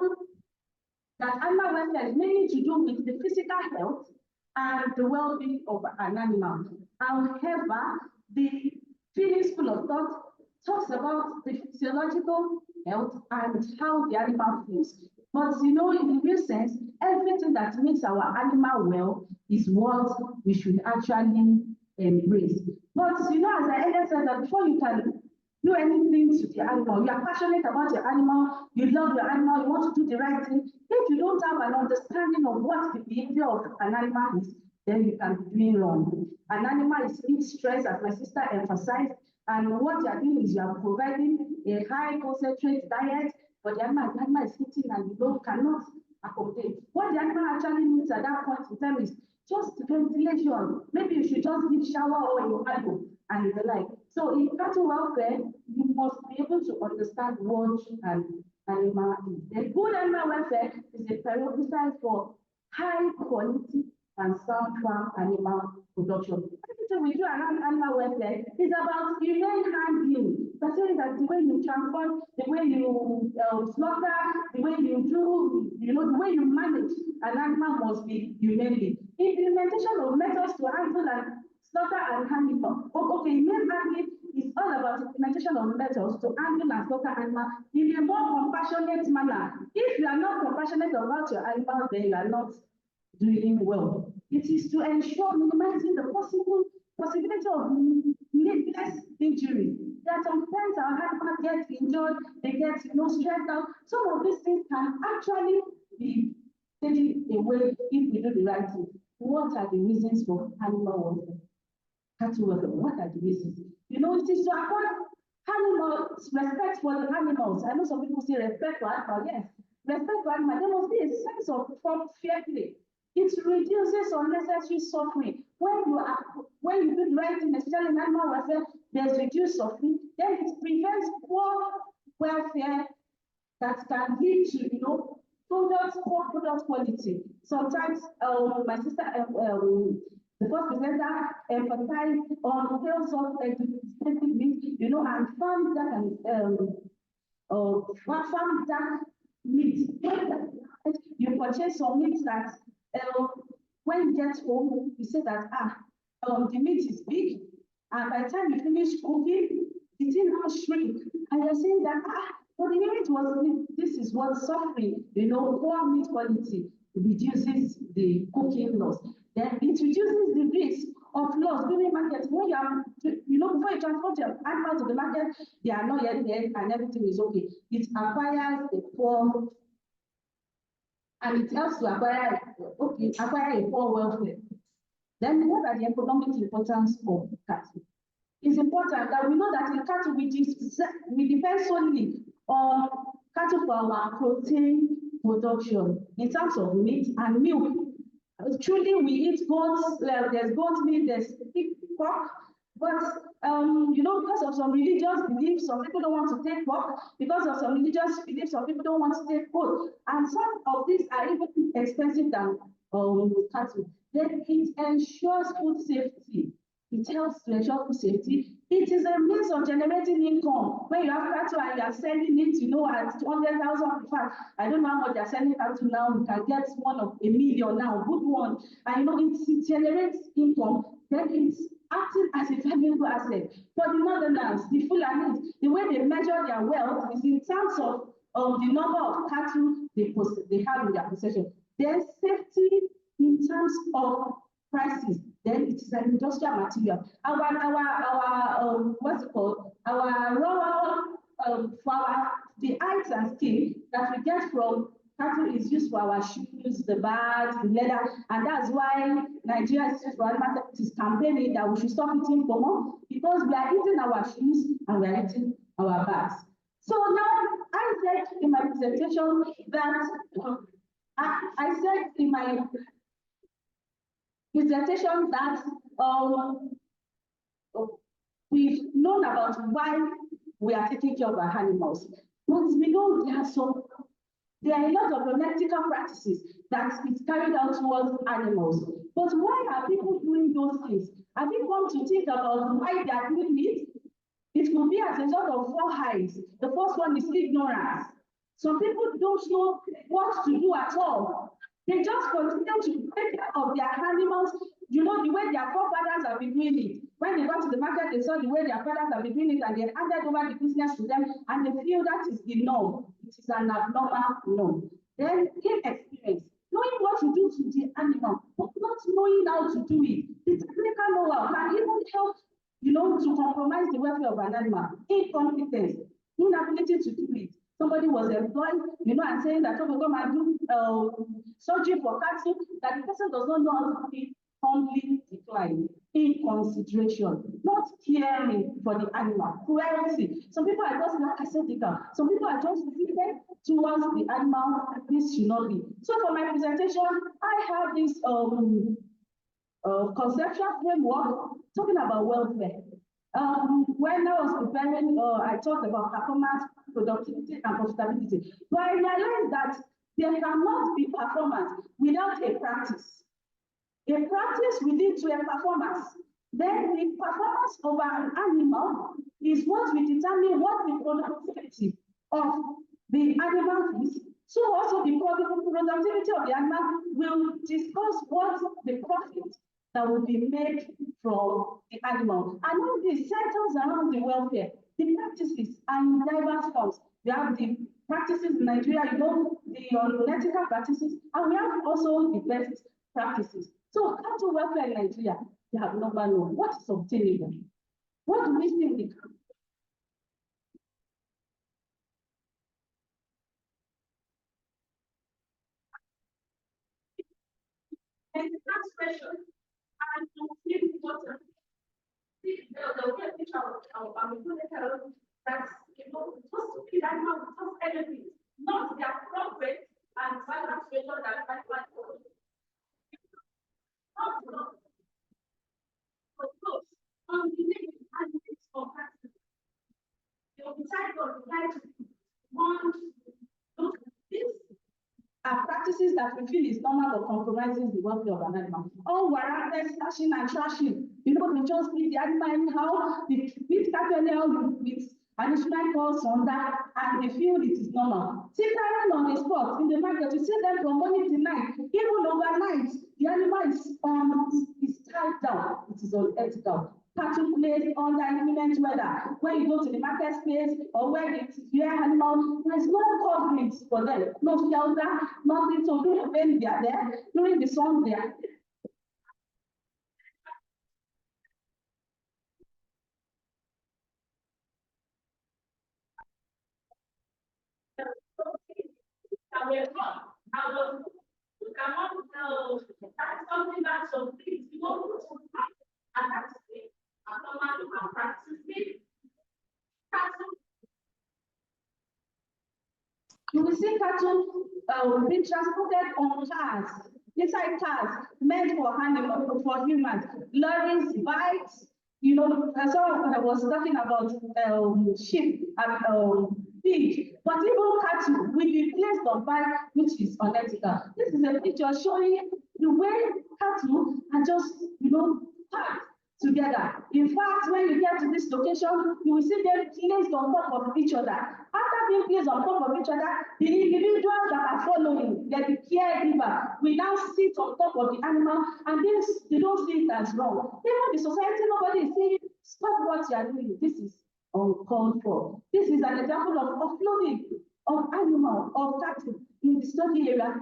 welfare is mainly to do with the physical health and the well-being of an animal. However, the Finnish school of thought talks about the physiological health and how the animal feels. But you know, in the real sense, everything that makes our animal well is what we should actually embrace. But you know, as I earlier said, that before you can do anything to the animal, you are passionate about your animal, you love your animal, you want to do the right thing. If you don't have an understanding of what the behavior of an animal is, then you can be doing wrong. An animal is in stress, as my sister emphasized, and what you are doing is you are providing a high concentrate diet, but the animal is eating and you cannot accommodate. What the animal actually needs at that point in time is just ventilation. Maybe you should just give shower or your elbow and the like. So in cattle welfare, you must be able to understand what an animal is. The good animal welfare is a prerequisite for high quality and sound farm animal production. Everything we do around animal welfare is about humane handling. That's saying that the way you transport, the way you slaughter, the way you do, the way you manage an animal must be humanely. Implementation of methods to handle and slaughter and handling. Okay, humane handling is all about implementation of methods to handle and slaughter animal in a more compassionate manner. If you are not compassionate about your animal, then you are not doing well. It is to ensure minimizing the possibility of needless injury. That sometimes our animals get injured, they get stressed out. Some of these things can actually be taken away if we do the right thing. What are the reasons for animal welfare? Cattle welfare, what are the reasons? It is to accord animals, respect for the animals. I know some people say respect for animals, yes. Respect for animals, there must be a sense of fair play. It reduces unnecessary suffering. When you do the right thing, especially in animal welfare, there's reduced suffering, then it prevents poor welfare that can lead to poor product quality. Sometimes my sister The first presenter emphasized on health of expensive meat, you know, and farm that farm that meat. You purchase some meat that when you get home, you say that the meat is big, and by the time you finish cooking, the thing now shrink, and you're saying that but the meat was this is what suffering, you know, poor meat quality reduces the cooking loss. Then it reduces the risk of loss during market. When you are, you know, before you transport your animal to the market, they are not yet there and everything is okay. It acquires a poor, and it helps to acquire a poor welfare. Then what are the economic importance of cattle? It's important that we know that in cattle we depend solely on cattle for our protein production in terms of meat and milk. Truly, we eat goats, there's goat meat, there's pig pork, but you know, because of some religious beliefs, some people don't want to take pork. Because of some religious beliefs, some people don't want to take goat. And some of these are even expensive than cattle. Then it ensures food safety. It helps to ensure food safety. It is a means of generating income. When you have cattle and you are selling it, you know, at 200,000, in fact, I don't know how much they're selling cattle now. You can get one of 1 million now, good one. And you know, it generates income. Then it's acting as a valuable asset. For the northerners, the Fulanis, the way they measure their wealth is in terms of the number of cattle they have in their possession. Then safety in terms of prices. Then it is an industrial material. Our what's it called? Our raw the hides and skin that we get from cattle is used for our shoes, the bags, the leather, and that's why Nigeria Institute for Animal Health is campaigning that we should stop eating pomo, because we are eating our shoes and we are eating our bags. So now I said in my presentation that I said in my presentation that we've known about why we are taking care of our animals, but we know there are a lot of unethical practices that is carried out towards animals. But why are people doing those things? Have you come to think about why they are doing it? It will be as a result of 4 highs. The first one is ignorance. Some people don't know what to do at all. They just continue to take care of their animals, you know, the way their forefathers have been doing it. When they got to the market, they saw the way their fathers have been doing it, and they handed over the business to them, and they feel that is the norm. It is an abnormal norm. Then inexperience, knowing what to do to the animal, but not knowing how to do it. The technical know-how can even help, you know, to compromise the welfare of an animal. Incompetence, inability to do it. Somebody was employed, you know, and saying that, okay, come and do surgery for cattle, that the person does not know how to do it, humbly decline. Inconsideration, not caring for the animal, cruelty. Some people are just lackadaisical. Some people are just wicked towards the animal. This should not be. So for my presentation, I have this conceptual framework talking about welfare. When I was preparing, I talked about performance, productivity, and profitability. But I realized that there cannot be performance without a practice. A practice will lead to a performance. Then the performance of an animal is what will determine what the productivity of the animal is. So also the productivity of the animal will discuss what the profit that will be made from the animal. And all this centers around the welfare. The practices are in diverse forms. We have the practices in Nigeria, you know, the unethical practices, and we have also the best practices. So cattle welfare in Nigeria, they have never known what is obtainable. What do we think the and the next question, and maybe water. The way which I'm going to tell that, you know, just to be animal, just anything, not their profit and balance ratio that I want to. Not on the name and it's for practice. You'll decide on the one. These are practices practices that we feel is normal but compromises the welfare of an animal. Unwarranted slashing and trashing. You know, they just beat the animal anyhow, they beat cattle anyhow with additional costs on that, and they feel it is normal. Tinkering on the spot in the market, you see them from morning to night, even overnight, the animal is tied down. It is unethical. Cattle placed under inclement weather. When you go to the market space or where it's your animal, there is no coverage for them, no shelter, nothing to do when they are there. During the sun, they are You cannot tell that's something that's so big. You don't put some and that's it. I'm not going to practice it. you will see cattle being transported on cars, inside cars, meant for animals, for humans, lorries, bikes. You know, someone was talking about sheep and pig, but even cattle will be placed on bike, which is unethical. This is a picture showing the way cattle are just, you know, packed together. In fact, when you get to this location, you will see them placed on top of each other. After being placed on top of each other, the individuals that are following, like the caregiver, will now sit on top of the animal, and they don't see it as wrong. Even the society, nobody is saying, stop what you are doing. This is uncalled for. This is an example of offloading of animal, of cattle in the study area.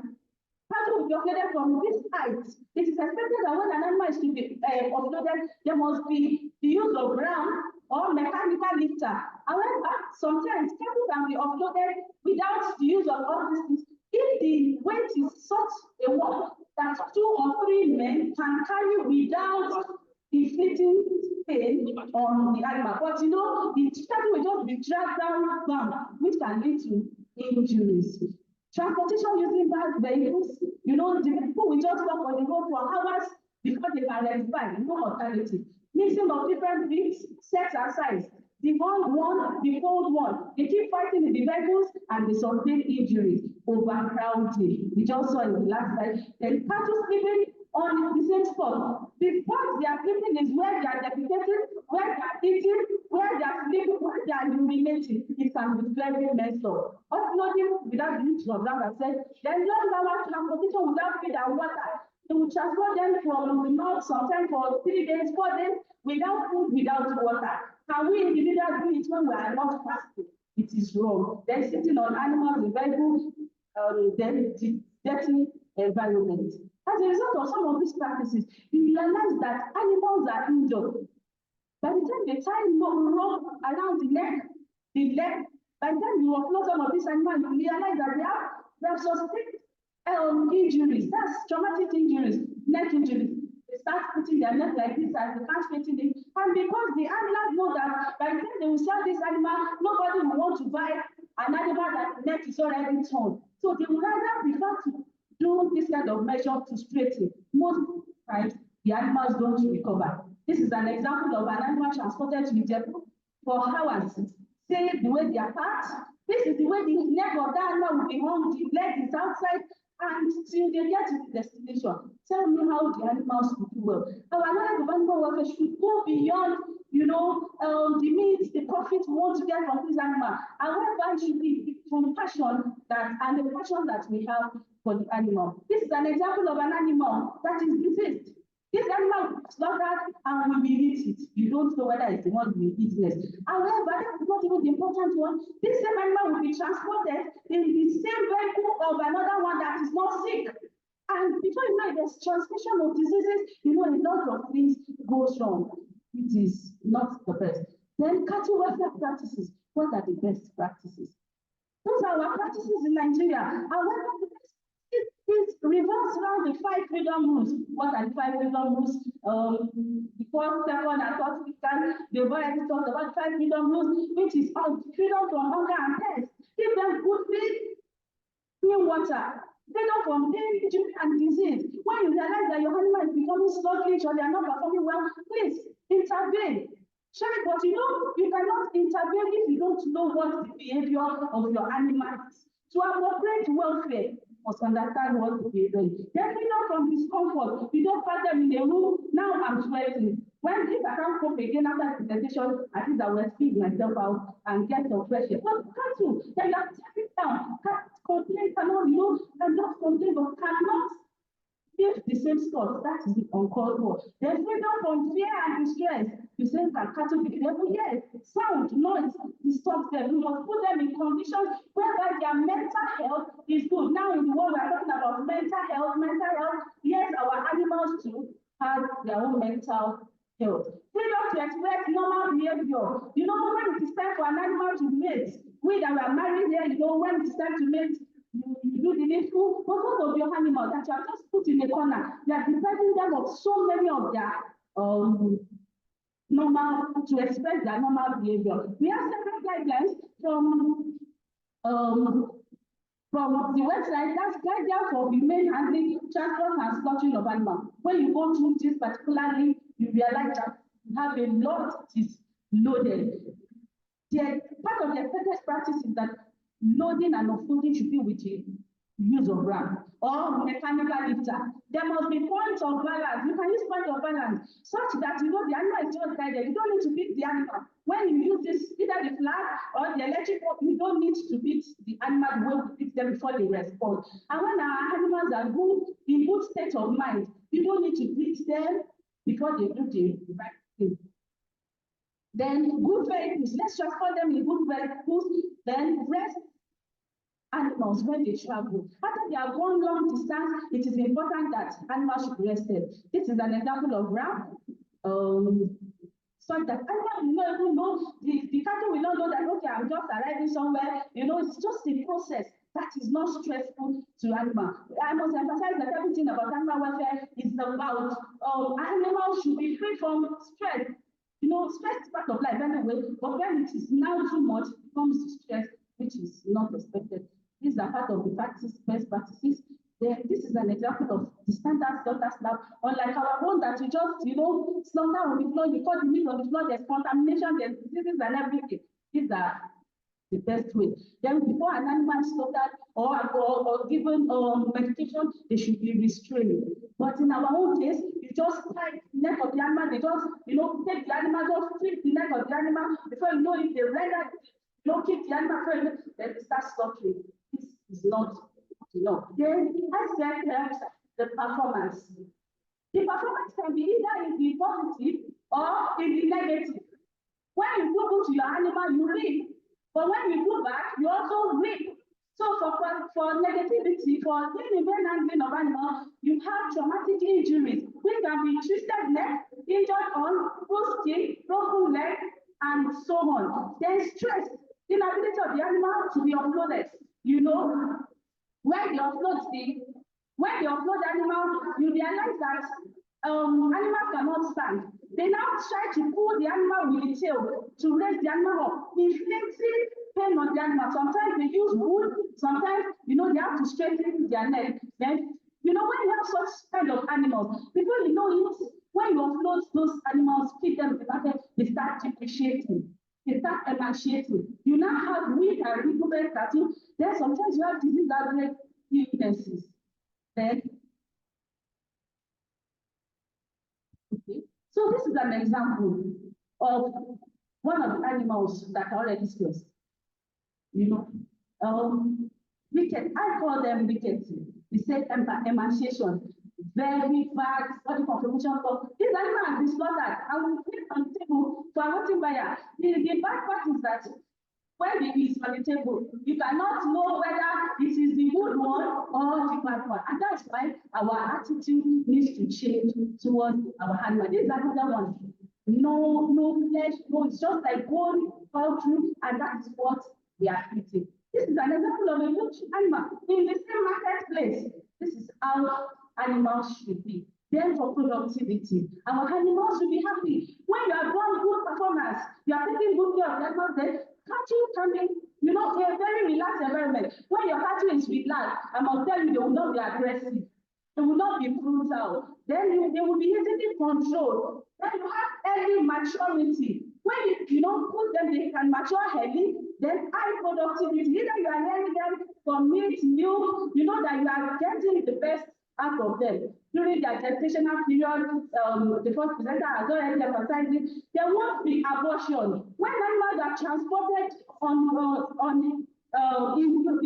Cattle will be offloaded from this height. It is expected that when an animal is to be offloaded, there must be the use of ram or mechanical lifter. However, sometimes cattle can be offloaded without the use of all these things. If the weight is such a one that 2 or 3 men can carry without inflicting pain on the animal, but you know, the cattle will just be dragged down, which can lead to injuries. Transportation using bad vehicles, you know, the people will just stop on the road for hours before they can rectify, no alternative. Mixing of different breeds, sex and size, the hard one, the cold one, they keep fighting in the vehicles and they sustain injuries, overcrowding. We just saw in the last slide. Then cattle sleeping on the same spot. The spot they are sleeping is where they are defecating, where they are eating, where they are sleeping, where they are urinating. It can be very messed up. Offloading without the use of land, I said, then long hour transportation without feed and water. They will transport them from the north sometimes for 3 days, 4 days, without food, without water. Can we individuals do it when we are not fasting? It is wrong. Then sitting on animals in vehicles, then dirty environment. As a result of some of these practices, you realize that animals are injured. By the time they tie rope around the leg, by the time you offload some of these animals, you realize that they have sustained injuries. That's traumatic injuries, neck injuries. They start putting their neck like this and they can't straighten it. And because the animals know that by the time they will sell this animal, nobody will want to buy an animal that the neck is already torn. So they would rather prefer to do this kind of measure to straighten. Most times, the animals don't recover. This is an example of an animal transported to Ijebu for hours. See the way they are packed. This is the way the neck of that animal will be hung, the leg is outside, and till they get to the destination. Tell me how the animals will do well. Our knowledge of animal welfare should go beyond, you know, the meat, the profit we want to get from this animal. However, it should be the compassion and the passion that we have for the animal. This is an example of an animal that is diseased. This animal is slaughtered and we will eat it. You don't know whether it's the one we eat next. However, that is not even the important one. This same animal will be transported in the same vehicle of another one that is not sick. And before you know it, there's transmission of diseases, you know, a lot of things goes wrong. It is not the best. Then cattle welfare practices. What are the best practices? Those are our practices in Nigeria. However, it revolves around the 5 freedom rules. What are the 5 freedom rules? The first, second, and third weekend, they've already talked about 5 freedom rules, which is freedom from hunger and thirst. Give them good feed, clean water, freedom from pain, injury, and disease. When you realize that your animal is becoming sluggish or they are not performing well, please intervene. Sure, but you know, you cannot intervene if you don't know what the behavior of your animal is. To appropriate welfare must understand what they do. Then freedom from discomfort. You don't find them in a room. Now I'm sweating. When if I can't cope again after the presentation, at least I will speed myself out and get some fresh air. But can't you? Then you have to take it down. Can't complain, cannot, can just complain, but cannot give the same scores. That is uncalled for. Then freedom from fear and distress. You say that cattle be careful. Yes, sound, noise disturbs them. We must put them in conditions whereby their mental health is good. Now in the world we are talking about mental health. Yes, our animals too have their own mental health. Freedom to express normal behavior. When it is time for an animal to mate, we that were married here, when it is time to mate, you do the needful. But what of your animals that you have just put in a corner? You are depriving them of so many of their normal, to express their normal behavior. We have several guidelines from the website. That's guidelines for humane handling, transport and slaughtering of animals. When you go through this particularly, you realize that you have a lot that is loaded. Part of the expected practice is that loading and offloading should be with the use of ram or mechanical lifter. There must be points of balance. You can use point of balance such that the animal is just guided. You don't need to beat the animal. When you use this, either the flag or the electric rope, you don't need to beat the animal the way we beat them before they respond. And when our animals are in good state of mind, you don't need to beat them before they do the right thing. Then good vehicles, let's transport them in good vehicles, then rest animals when they travel. After they have gone long distance, it is important that animals should be rested. This is an example of ram. So that animal will not even know, the cattle will not know that, okay, I'm just arriving somewhere. It's just a process that is not stressful to animal. I must emphasize that everything about animal welfare is about animals should be free from stress. Stress is part of life anyway, but when it is now too much, it becomes stress, which is not expected. These are part of the best practices. This is an example of the standard slaughter slab, unlike our own that you just, slaughter on the floor, you cut the meat on the floor, there's contamination, there's diseases and everything. These are the best way. Then before an animal is slaughtered or given medication, they should be restrained. But in our own case, you just tie the neck of the animal, they just, take the animal, just flip the neck of the animal, before you know it, they render, keep the animal, then they start slaughtering. This is not enough. Then I said the performance. The performance can be either in the positive or in the negative. When you do good to your animal, you reap. But when you do bad, you also reap. So for negativity, for inhumane handling of animals, you have traumatic injuries, which can be twisted neck, injured arm, bruised skin, broken leg, and so on. Then stress, inability of the animal to be offloaded. When you offload the animal, you realize that animals cannot stand. They now try to pull the animal with the tail to raise the animal up, inflicting pain on the animal. Sometimes they use wood, sometimes, they have to straighten their neck. Then, when you have such kind of animals, before you know it, when you offload those animals, feed them to the market, they start depreciating. They start emaciating. You now have weak and recuperate cattle. Then sometimes you have disease outbreak illnesses. Then, okay. So this is an example of one of the animals that I already stressed. Wicked. I call them wicked. We say emaciation, very bad body conformation. So this animal has been slaughtered. I will put it on the table for a voting buyer. The bad part is that when it is on the table, you cannot know whether it is the good one or the bad one. And that's why our attitude needs to change towards our animal. This is another one. No flesh, no, it's just like bone, poultry, and that is what we are eating. This is an example of a good animal in the same marketplace. This is how animals should be. Then for productivity, our animals should be happy. When you are doing good performance, you are taking good care of the animals, then cattle can be, a very relaxed environment. When your cattle is relaxed, I must tell you, they will not be aggressive. They will not be brutal. Then they will be easily controlled. Then you have early maturity. when you put them, they can mature early, then high productivity. Either you are learning them from meat, milk, you know that you are getting the best out of them. During their gestational period, the first presenter has already emphasized it, there won't be abortion. When animals are transported inhumanely, before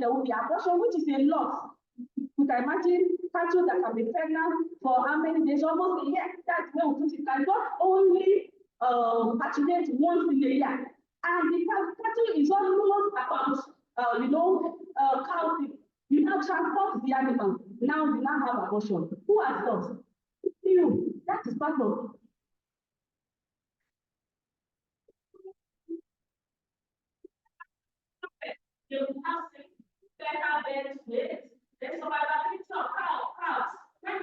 there will be abortion, which is a loss. You can imagine cattle that can be pregnant for how many days, almost a year. That's where we put it. Can not only patronate once in a year. And the cattle is almost about, cow. You now transport the animal. Now you now have abortion. Who has lost? You. That is part of. You have better bed weight. There's some availability of cows. When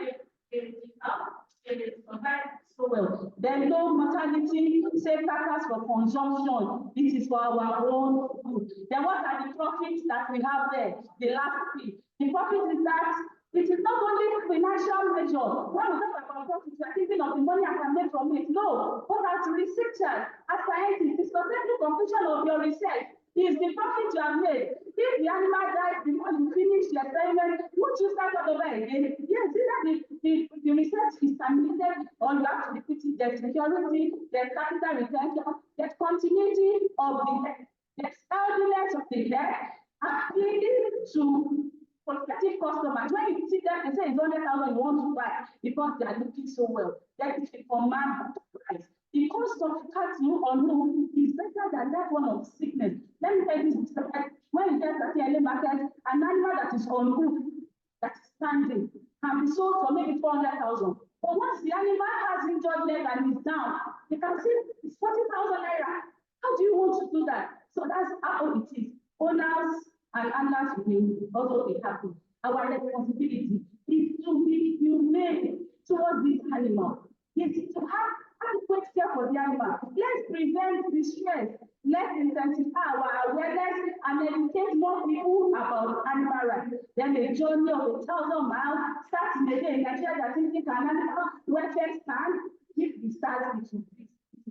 they survive so well. There's no maternity, safe carcass for consumption. This is for our own good. Then what are the profits that we have there? The last thing. The profit is that it is not only financial measure. When we talk about profit, we are thinking of the money I can make from it. No. What are the researchers, as scientists, the successful completion of your research is the profit you have made. If the animal dies before you finish the experiment, would you start all over again? Yes, either the research is terminated or you have to repeat it. There's security, there's capital retention, there's continuity of the healthiness of the debt, appealing to prospective customers. When you see them and say it's 100,000 you want to buy because they are looking so well, that is the command price. The cost of cattle on home is better than that one of sickness. Let me tell you this, when you get at the early market, an animal that is on hoof, that is standing, can be sold for maybe 400,000. But once the animal has injured leg and is down, you can see it's 40,000 naira. How do you want to do that? So that's how it is. Owners and animals will also be happy. Our responsibility is to be humane towards this animal. It's to have adequate care for the animal. Let's prevent distress. Let's intensify our awareness and educate more people about animal rights. Then the journey of 1,000 miles starts in the day in Nigeria that thinking an animal welfare stand. If we start, it will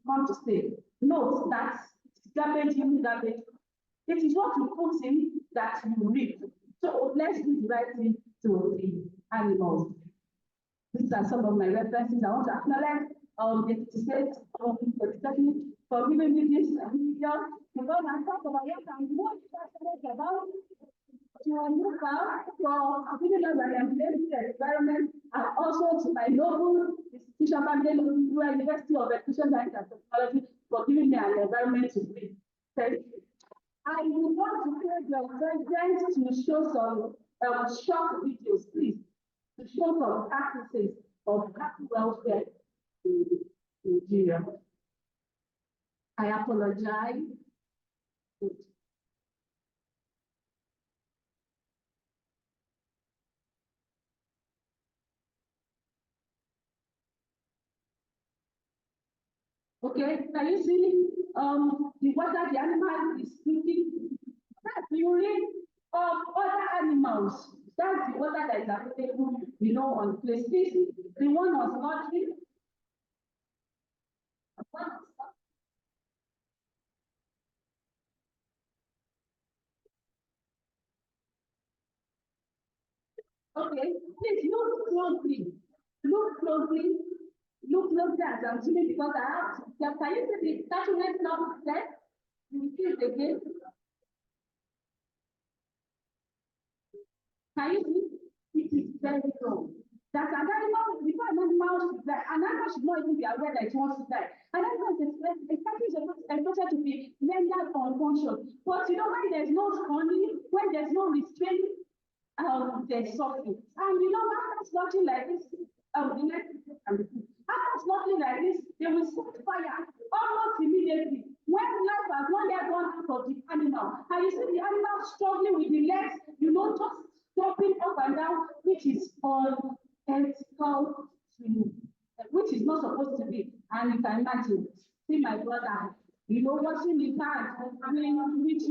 come to stay. Note that it's garbage in, garbage. It is what you put in that you reap. So let's do the right thing to the animals. These are some of my references. I want to acknowledge the Ekiti State Polytechnic for giving me this video to go and talk about what I'm more passionate about, to Ufaw for giving us an environment, and also to my noble institution, University of Education, Science and Technology, for giving me an environment to breathe. Thank you. I would want to take your president to show some short videos, please, to show some practices of cattle welfare in Nigeria. I apologize. Okay, can you see the water the animal is drinking? That's urine of other animals. That's the water that is available, on the place. This, the one was not here. Okay, please look closely. Look closely. Look closely as I'm doing because I have to. Can you see the document not there? You see it again. Can you see? It is very low. That an animal, before an animal should die, an animal should not even be aware that it wants to die. An animal is expected to be rendered unconscious. But when there's no honey, when there's no restraint, there's suffering. And after slaughtering like this, after slaughtering like this, they will set fire almost immediately. When life has not yet gone out of the animal, and you see the animal struggling with the legs, just jumping up and down, which is unethical to, which is not supposed to be. And you can imagine, see my brother, washing his hands, which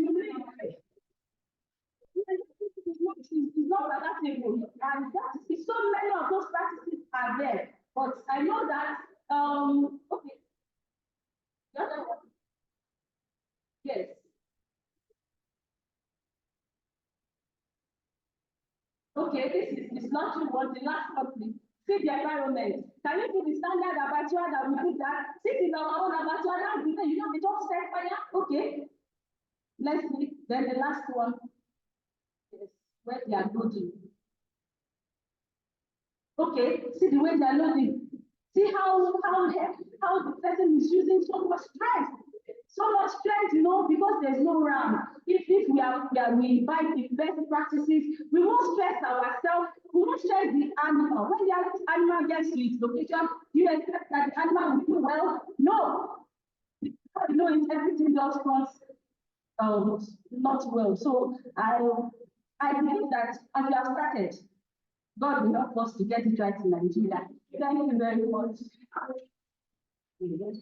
it's not adaptable. And so many of those practices are there. But I know that Yes. Okay, this is not you want the last one, please. See the environment. Can you put the standard abattoir that we put that? This is our own abattoir. That's the thing, you know, they don't set fire. Okay. Let's see. Then the last one. Yes, where they are loading. Okay, see the way they are loading. See how the person is using so much strength. So much strength, you know, because there's no RAM. If we invite the best practices, we won't stress ourselves, we won't stress the animal. When the animal gets to its location, you expect that the animal will do well? No. You know, everything just runs not well. So I believe that as we have started, God will help us to get it right in Nigeria. Thank you very much. I must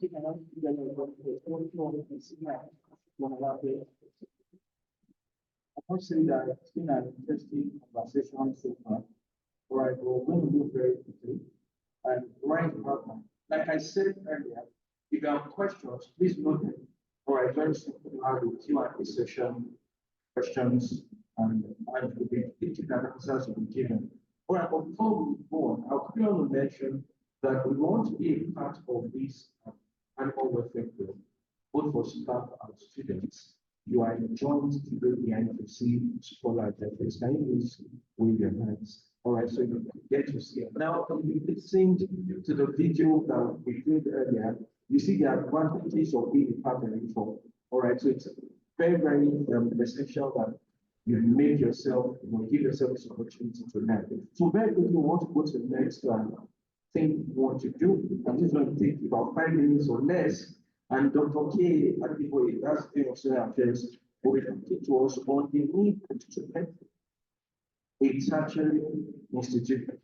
say that it's been an interesting conversation so far. All right, we're going to move very quickly. And right now, like I said earlier, if you have questions, please note them. All right, very simple. How the Q&A session, questions, and will be thinking that answers will be given. All right, but before we go on, I'll quickly want to mention that we want to be a part of this animal welfare group, both for staff and students. You are enjoying to go behind to see scholars like this. Can you please wave your hands? All right, so you get to see it. Now, if you listen to the video that we did earlier, you see the advantages of being a part of Ufaw. All right, so it's very, very essential that you make yourself, give yourself this opportunity to learn. So very quickly, we want to go to the next thing we want to do, and this is going to take about 5 minutes or less. And Dr. K, and people, that's the Australian Affairs, will talk to us on the need to make a tertiary institution.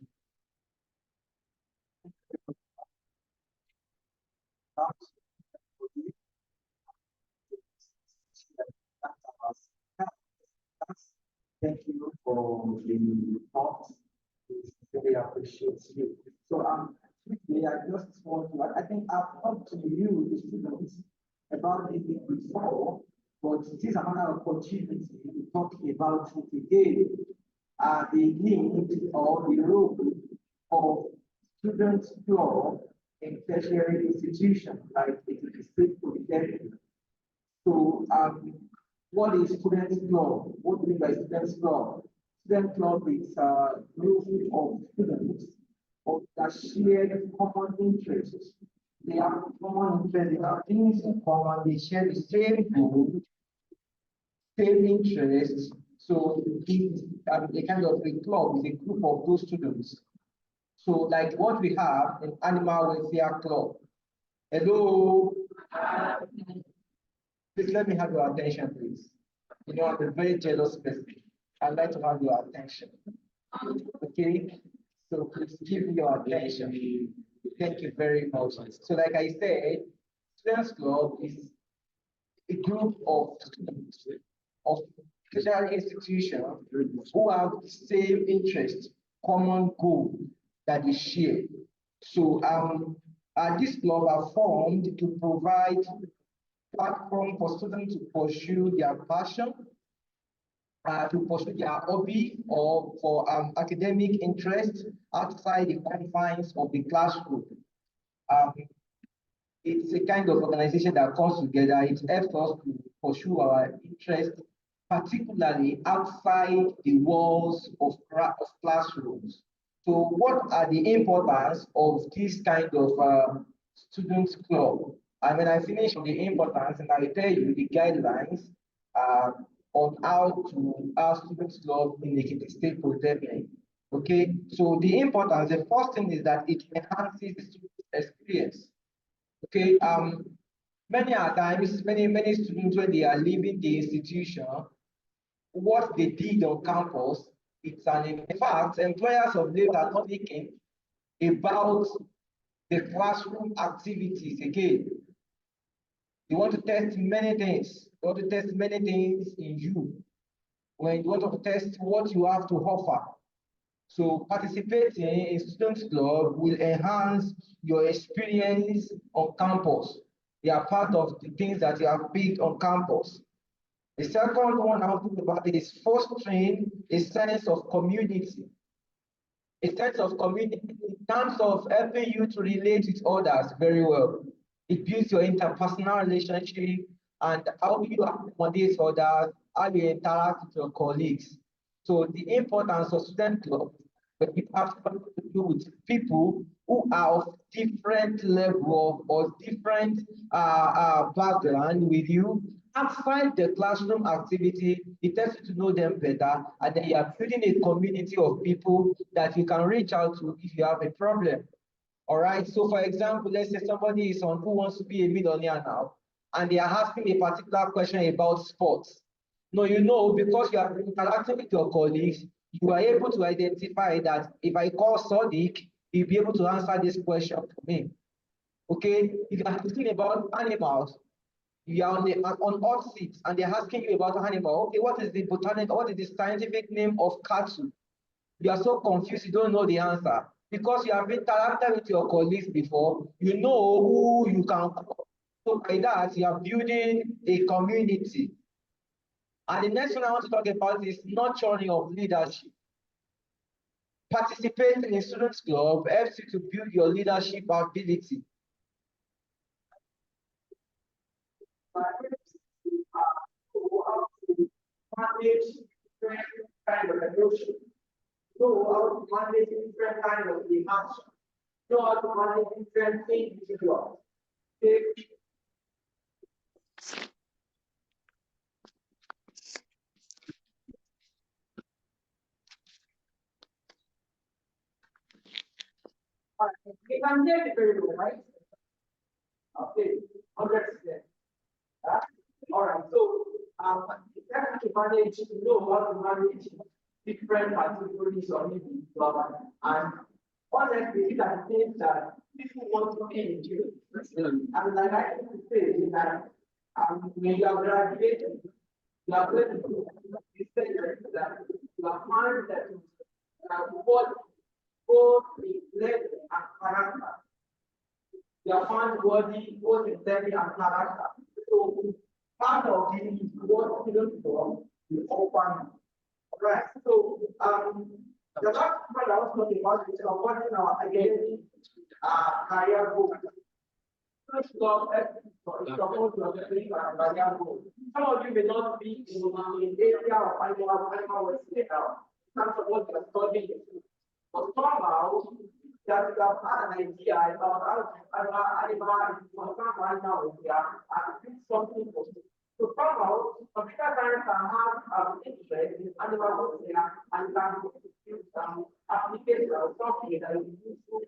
Thank you for the talk. Really appreciate you. So quickly, I just want to, I think I've talked to you, the students, about it before, but it is another opportunity to talk about it again. The need or the role of students' club in tertiary institutions like Ekiti State Polytechnic. So, what is students' club? What do you mean by students' club? Student club is a group of students that share common interests. They have common interests, they have things in common, they share the same goal, same interests. So it's a kind of a club, is a group of those students. So like what we have in Animal Welfare Club. Hello. Please let me have your attention, please. You know, I'm a very jealous person. I'd like to have your attention. Okay? So please give me your attention. Thank you very much. So like I said, Students Club is a group of students of tertiary institutions who have the same interest, common goal that they share. So this club are formed to provide platform for students to pursue their passion, to pursue their hobby, or for academic interest outside the confines of the classroom. It's a kind of organization that comes together. It helps us to pursue our interest, particularly outside the walls of classrooms. So what are the importance of this kind of students club? And when I finish on the importance, and I will tell you the guidelines on how to have students club in the Ekiti State Polytechnic. Okay, so the importance, the first thing is that it enhances the student experience. Okay, many times, many students, when they are leaving the institution, what they did on campus, it's in fact, employers of late are not thinking about the classroom activities again. You want to test many things. You want to test many things in you. When you want to test what you have to offer. So participating in Students Club will enhance your experience on campus. They are part of the things that you have built on campus. The second one I'll talk about is fostering a sense of community. A sense of community in terms of helping you to relate with others very well. It builds your interpersonal relationship and how you accommodate others, how you interact with your colleagues. So the importance of student club, when you have something to do with people who are of different level or different background with you, outside the classroom activity, it helps you to know them better, and then you are building a community of people that you can reach out to if you have a problem. All right. So, for example, let's say somebody is on who wants to be a millionaire now, and they are asking a particular question about sports. No, you know, because you are interacting with your colleagues, you are able to identify that if I call Sadiq, he'll be able to answer this question for me. Okay. If you are asking about animals, you are on hot seats and they're asking you about animal. Okay, what is the botanical, what is the scientific name of cattle? You are so confused, you don't know the answer. Because you have interacted with your colleagues before, you know who you can call. So by that, you are building a community. And the next one I want to talk about is nurturing of leadership. Participating in students club helps you to build your leadership ability. Manage different kind of emotion. Know how to manage different kind of emotion. Know how to manage different individuals. Okay. We can hear it very well, right? Okay, 100%. All right, so you have to manage, you know how to manage different categories of individuals. And honestly, these are things that people want to be in you. And like I like to say is that when you are graduating, you are going to be that you are found that what both in level and character. You are found worthy both in level and character. So part of it is what students for the open. Right. So the last part I was talking about is supporting our identity career goals. First of all, support your career goals. Some of you may not be in the area of animal welfare. Some of what you're studying. But somehow that you have had an idea about how animal welfare and something for you. So somehow, computer science can have interest in animal welfare and can use some application or software that is useful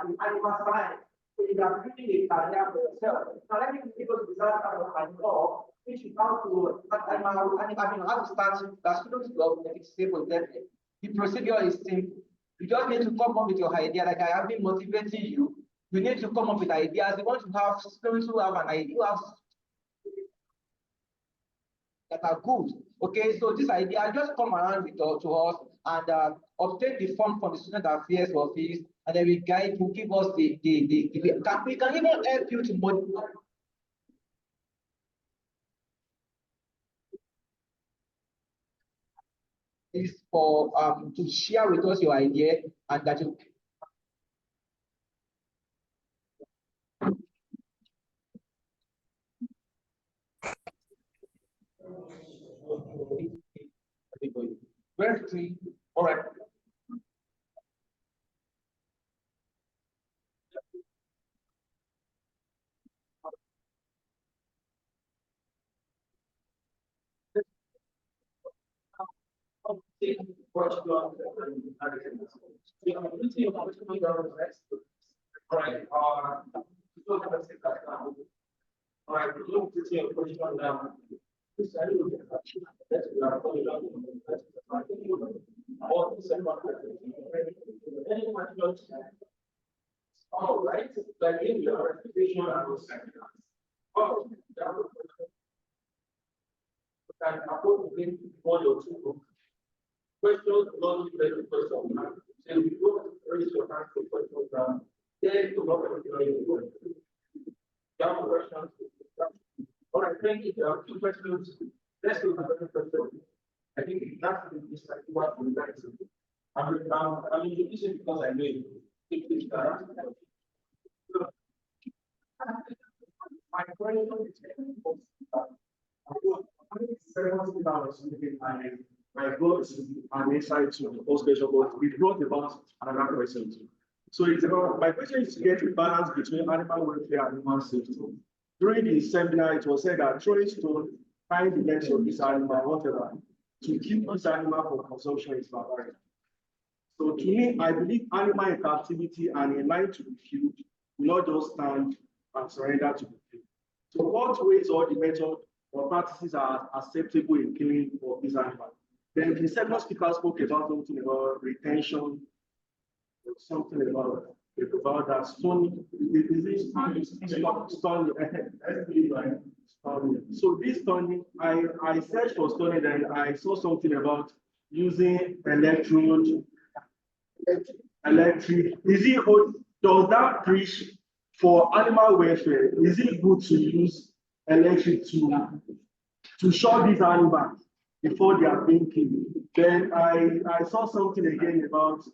in animal science. So you are building a career for yourself. Now let me give you the result of my law, which is how to how to start the students club in Ekiti State Polytechnic. The procedure is simple. You just need to come up with your idea, like I have been motivating you. You need to come up with ideas. You want to have students who have an idea, who have that are good. Okay, so this idea just come around with to us and obtain the form from the student affairs office, and then we guide you, give us we can even help you to modify. Is for to share with us your idea and that you very quickly. All right. Right. All right, look to your question now. This I will get that. We are calling out all the second all right, like in your application, I will second. Oh, that was can afford to get 1 or 2 questions, not the question. So we go raise your hand for questions. Then to look at your question. there are two questions. Let's look at the question. I think that's like what we like to do. I'm introducing because I know it. My question is, I brought an insight to the whole special, but we brought about another question too. So it's about, my question is to get a balance between animal welfare and human safety. During the seminar, it was said that throwing stone, tying the legs of this animal, whatever, to kill this animal for consumption is barbaric. So to me, I believe animal in captivity and in line to be killed will not just stand and surrender to be killed. So what ways or the method or practices are acceptable in killing of this animal? Then the second speaker spoke about something about retention, something about that stoning. Stoning? So this stoning, I searched for stoning and I saw something about using electric. Is it good? Does that preach for animal welfare? Is it good to use electric to show these animals before they are being killed? Then I saw something again about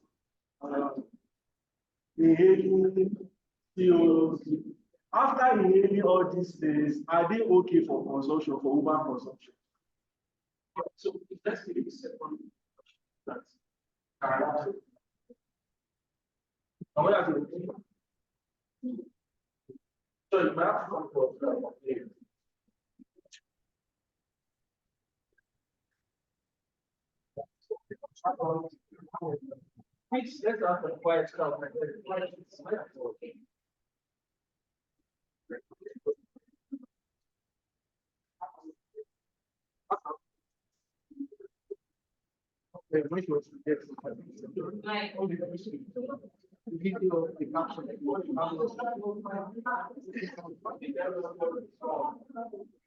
inhaling CO2. After inhaling all these things, are they okay for consumption, for human consumption? So let's take the second question. So you might have to come for let's have a quiet stuff.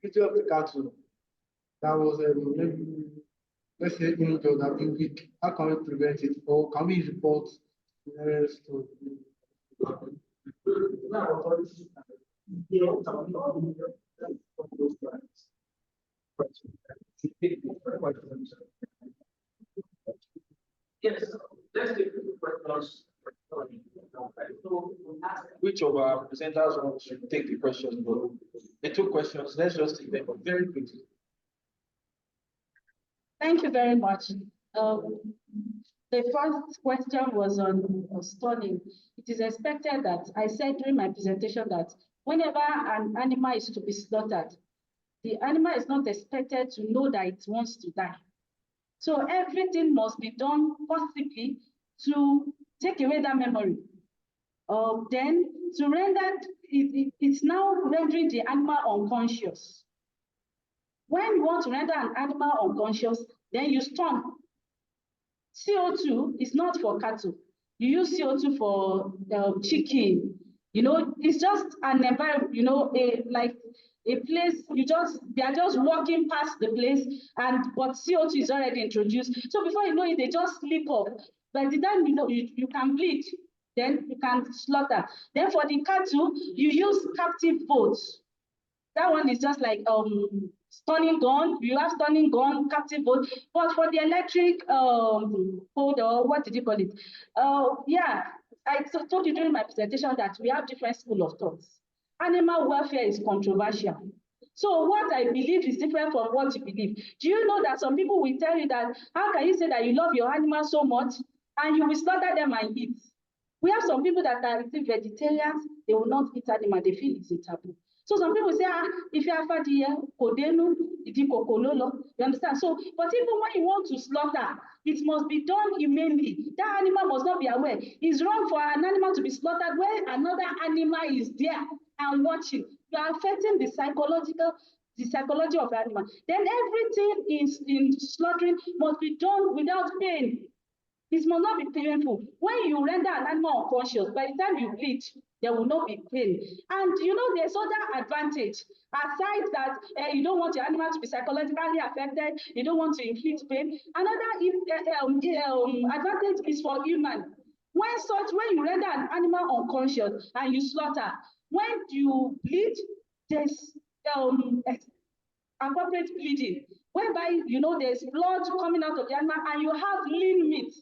Picture of the cartoon that was maybe, let's say, injured that been weak. How can we prevent it, or can we report errors to? Yes, let's take the questions. Which of our presenters wants to take the questions? The two questions, let's just take them very quickly. Thank you very much. The first question was on stoning. It is expected that I said during my presentation that whenever an animal is to be slaughtered, the animal is not expected to know that it wants to die. So everything must be done possibly to take away that memory. Then to render it's now rendering the animal unconscious. When you want to render an animal unconscious, then you stun. CO2 is not for cattle. You use CO2 for chicken. You know, it's just an environment, you know, like a place, they are just walking past the place, but CO2 is already introduced. So before you know it, they just slip up. By the time you know, you can bleed, then you can slaughter. Then for the cattle, you use captive boats. That one is just like stunning gun. You have stunning gun, captive boat. But for the electric hold, or what did you call it? Yeah, I told you during my presentation that we have different school of thoughts. Animal welfare is controversial. So what I believe is different from what you believe. Do you know that some people will tell you that, how can you say that you love your animal so much and you will slaughter them and eat? We have some people that are vegetarians, they will not eat animal, they feel it's a taboo. So some people say, if you have kodenu, you understand? So, but even when you want to slaughter, it must be done humanely. That animal must not be aware. It's wrong for an animal to be slaughtered when another animal is there and watching. You are affecting the psychology of the animal. Then everything in slaughtering must be done without pain. This must not be painful. When you render an animal unconscious, by the time you bleed, there will not be pain. And you know, there's other advantage. Aside that you don't want your animal to be psychologically affected, you don't want to inflict pain. Another advantage is for human. When you render an animal unconscious and you slaughter, when you bleed, there's appropriate bleeding, whereby, you know, there's blood coming out of the animal and you have lean meat.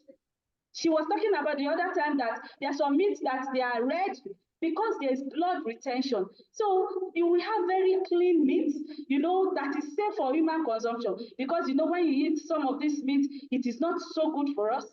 She was talking about the other time that there are some meats that they are red because there's blood retention. So you will have very clean meat, you know, that is safe for human consumption. Because, you know, when you eat some of this meat, it is not so good for us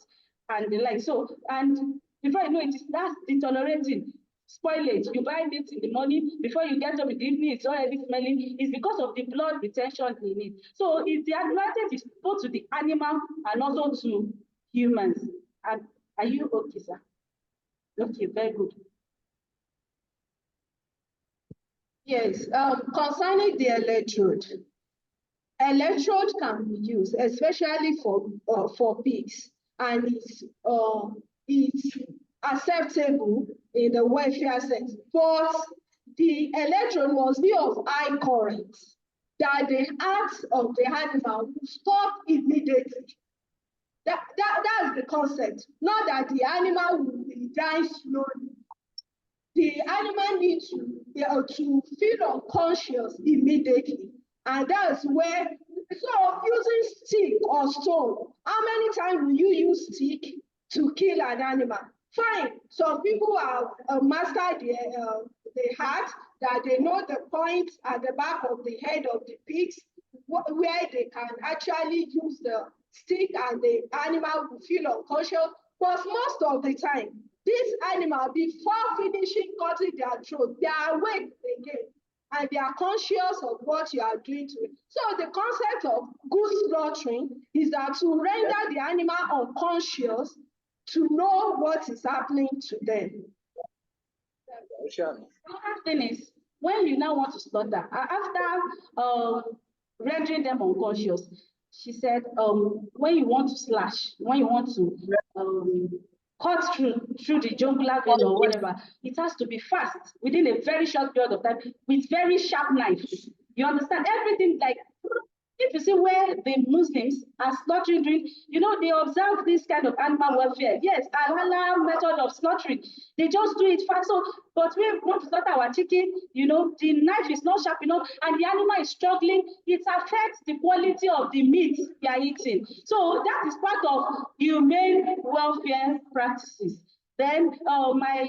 and the like. So, and before you know it, that's deteriorating. Spoilage. You buy meat in the morning, before you get up in the evening, it's already smelling. It's because of the blood retention in it. So it's the advantage is both to the animal and also to humans. And are you okay, sir? Okay, very good. Yes, concerning the electrode can be used, especially for pigs, and it's acceptable in the welfare sense. But the electrode must be of high current, that the heart of the animal will stop immediately. That's the concept. Not that the animal will be dying slowly. The animal needs to feel unconscious immediately. And that's where, so using stick or stone, how many times will you use stick to kill an animal? Fine, some people have mastered the heart, that they know the point at the back of the head of the pigs, where they can actually use the stick and the animal will feel unconscious. But most of the time, this animal, before finishing cutting their throat, they are awake again and they are conscious of what you are doing to it. So the concept of good slaughtering is that to render the animal unconscious to know what is happening to them. Another thing is, when you now want to slaughter, after rendering them unconscious, she said, when you want to slash, when you want to cut through the jugular vein or whatever, it has to be fast within a very short period of time with very sharp knives. You understand? Everything, like, if you see where the Muslims are slaughtering, you know, they observe this kind of animal welfare. Yes, a halal method of slaughtering. They just do it fast. So, but we want to slaughter our chicken, you know, the knife is not sharp enough and the animal is struggling. It affects the quality of the meat we are eating. So that is part of humane welfare practices. Then my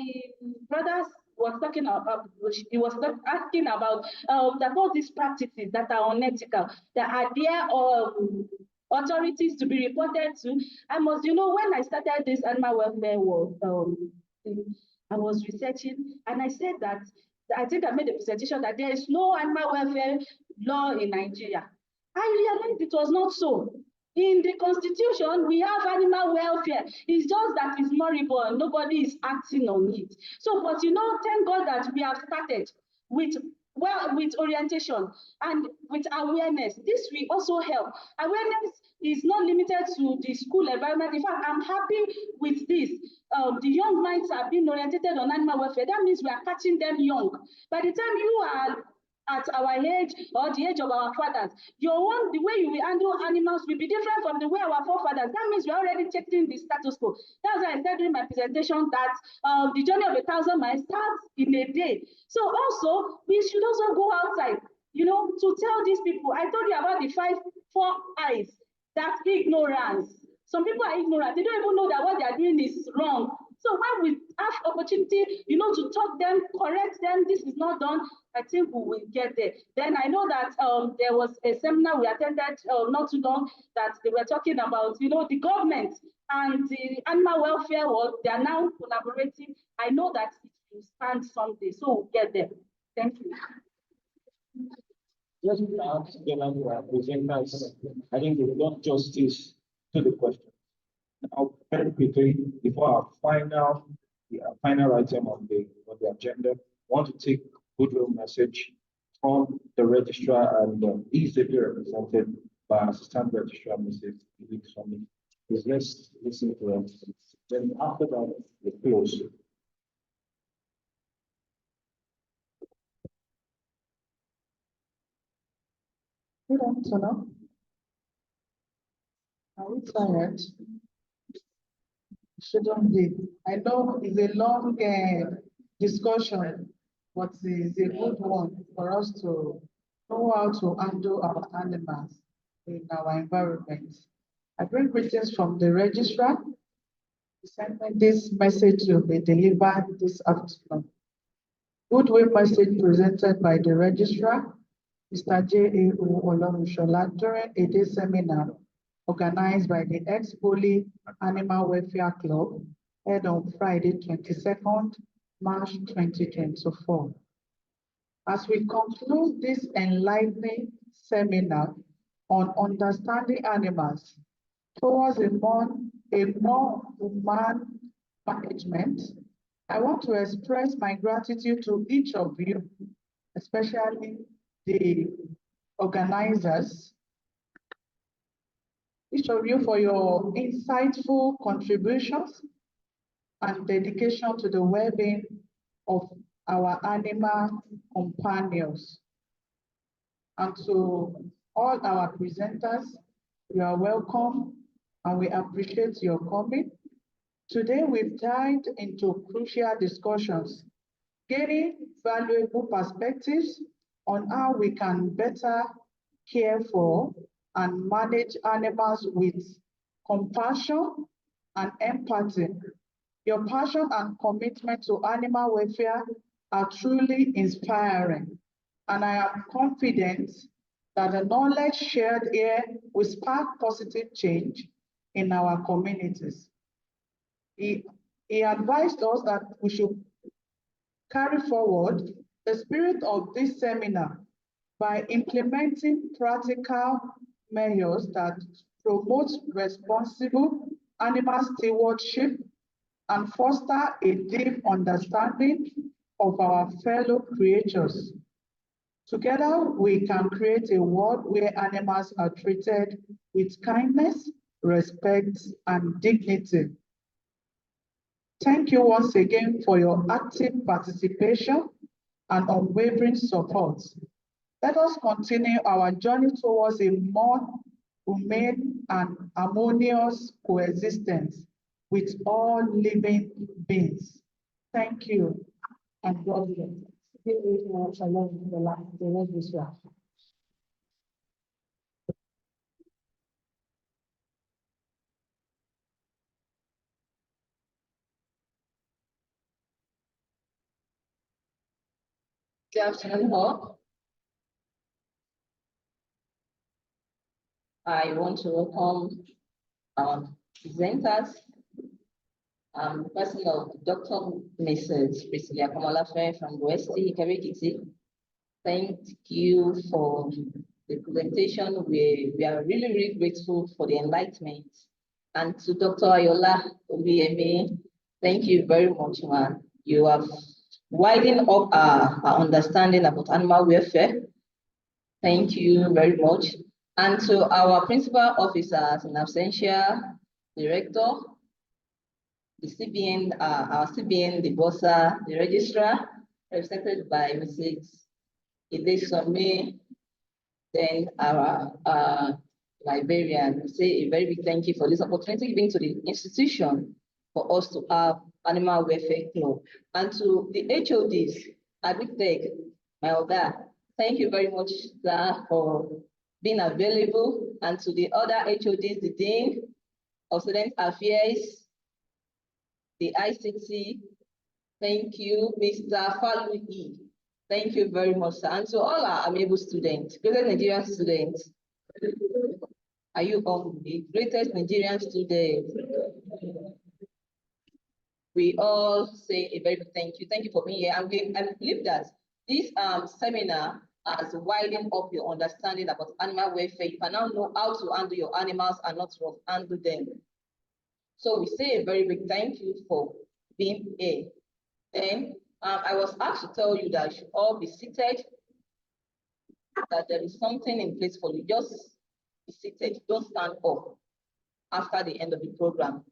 brothers was talking about, he was asking about that all these practices that are unethical, that are there authorities to be reported to. I must, you know, when I started this animal welfare work, I was researching and I said that, I think I made a presentation that there is no animal welfare law in Nigeria. I realized it was not so. In the constitution, we have animal welfare. It's just that it's moribund. Nobody is acting on it. So, but you know, thank God that we have started with, well, with orientation and with awareness. This will also help. Awareness is not limited to the school environment. In fact, I'm happy with this. The young minds are being oriented on animal welfare. That means we are catching them young. By the time you are at our age or the age of our fathers, the way you will handle animals will be different from the way our forefathers. That means we're already checking the status quo. That's why I said during my presentation that the journey of 1,000 miles starts in a day. So also, we should also go outside, you know, to tell these people. I told you about the 4 eyes, that ignorance. Some people are ignorant. They don't even know that what they are doing is wrong. So when we have opportunity, you know, to talk them, correct them, this is not done, I think we will get there. Then I know that there was a seminar we attended not too long that they were talking about, you know, the government and the animal welfare world, they are now collaborating. I know that it will stand someday, so we'll get there. Thank you. Just to ask the presenters, I think they've done justice to the question. Now, very quickly, before our final item on the agenda, I want to take goodwill message from the registrar and easily represented by Assistant Registrar Mrs. Swami. Please let's listen to them. Then after that, we close. Good afternoon. Are we tired? Shouldn't be. I know it's a long discussion, but it's a good one for us to know how to handle our animals in our environment. I bring greetings from the registrar. He sent me this message to be delivered this afternoon. Goodwill message presented by the registrar, Mr. J.A.O. Olomushola, during a day seminar organized by the ex-Poly Animal Welfare Club, held on Friday, 22nd March 2024. As we conclude this enlightening seminar on understanding animals towards a more humane management, I want to express my gratitude to each of you, especially the organizers, each of you for your insightful contributions and dedication to the well-being of our animal companions. And to all our presenters, you are welcome and we appreciate your coming. Today we've dived into crucial discussions, gaining valuable perspectives on how we can better care for and manage animals with compassion and empathy. Your passion and commitment to animal welfare are truly inspiring, and I am confident that the knowledge shared here will spark positive change in our communities. He advised us that we should carry forward the spirit of this seminar by implementing practical measures that promote responsible animal stewardship and foster a deep understanding of our fellow creatures. Together, we can create a world where animals are treated with kindness, respect, and dignity. Thank you once again for your active participation and unwavering support. Let us continue our journey towards a more humane and harmonious coexistence with all living beings. Thank you, and God bless. Good afternoon, all. I want to welcome our presenters, the person of Dr. Mrs. Priscilla Kamalafe from Ekiti. Thank you for the presentation. We are really, really grateful for the enlightenment. And to Dr. Ayola Obiemi, thank you very much, man. You have widened up our understanding about animal welfare. Thank you very much. And to our principal officers in absentia, director, the CBN, our CBN, the BOSA, the registrar, represented by Mrs. Idesome, then our librarian. We say a very big thank you for this opportunity given to the institution for us to have Animal Welfare Club. And to the HODs, Agritech, my Oga, thank you very much, sir, for being available. And to the other HODs, the Dean of Student Affairs, the ICT, thank you, Mr. Falui. Thank you very much, sir. And to all our amiable students, greatest Nigerian students. Are you all the greatest Nigerian students? We all say a very big thank you. Thank you for being here. And I believe that this seminar has widened up your understanding about animal welfare. You can now know how to handle your animals and not to handle them. So we say a very big thank you for being here. Then I was asked to tell you that you should all be seated, that there is something in place for you. Just be seated, don't stand up after the end of the program.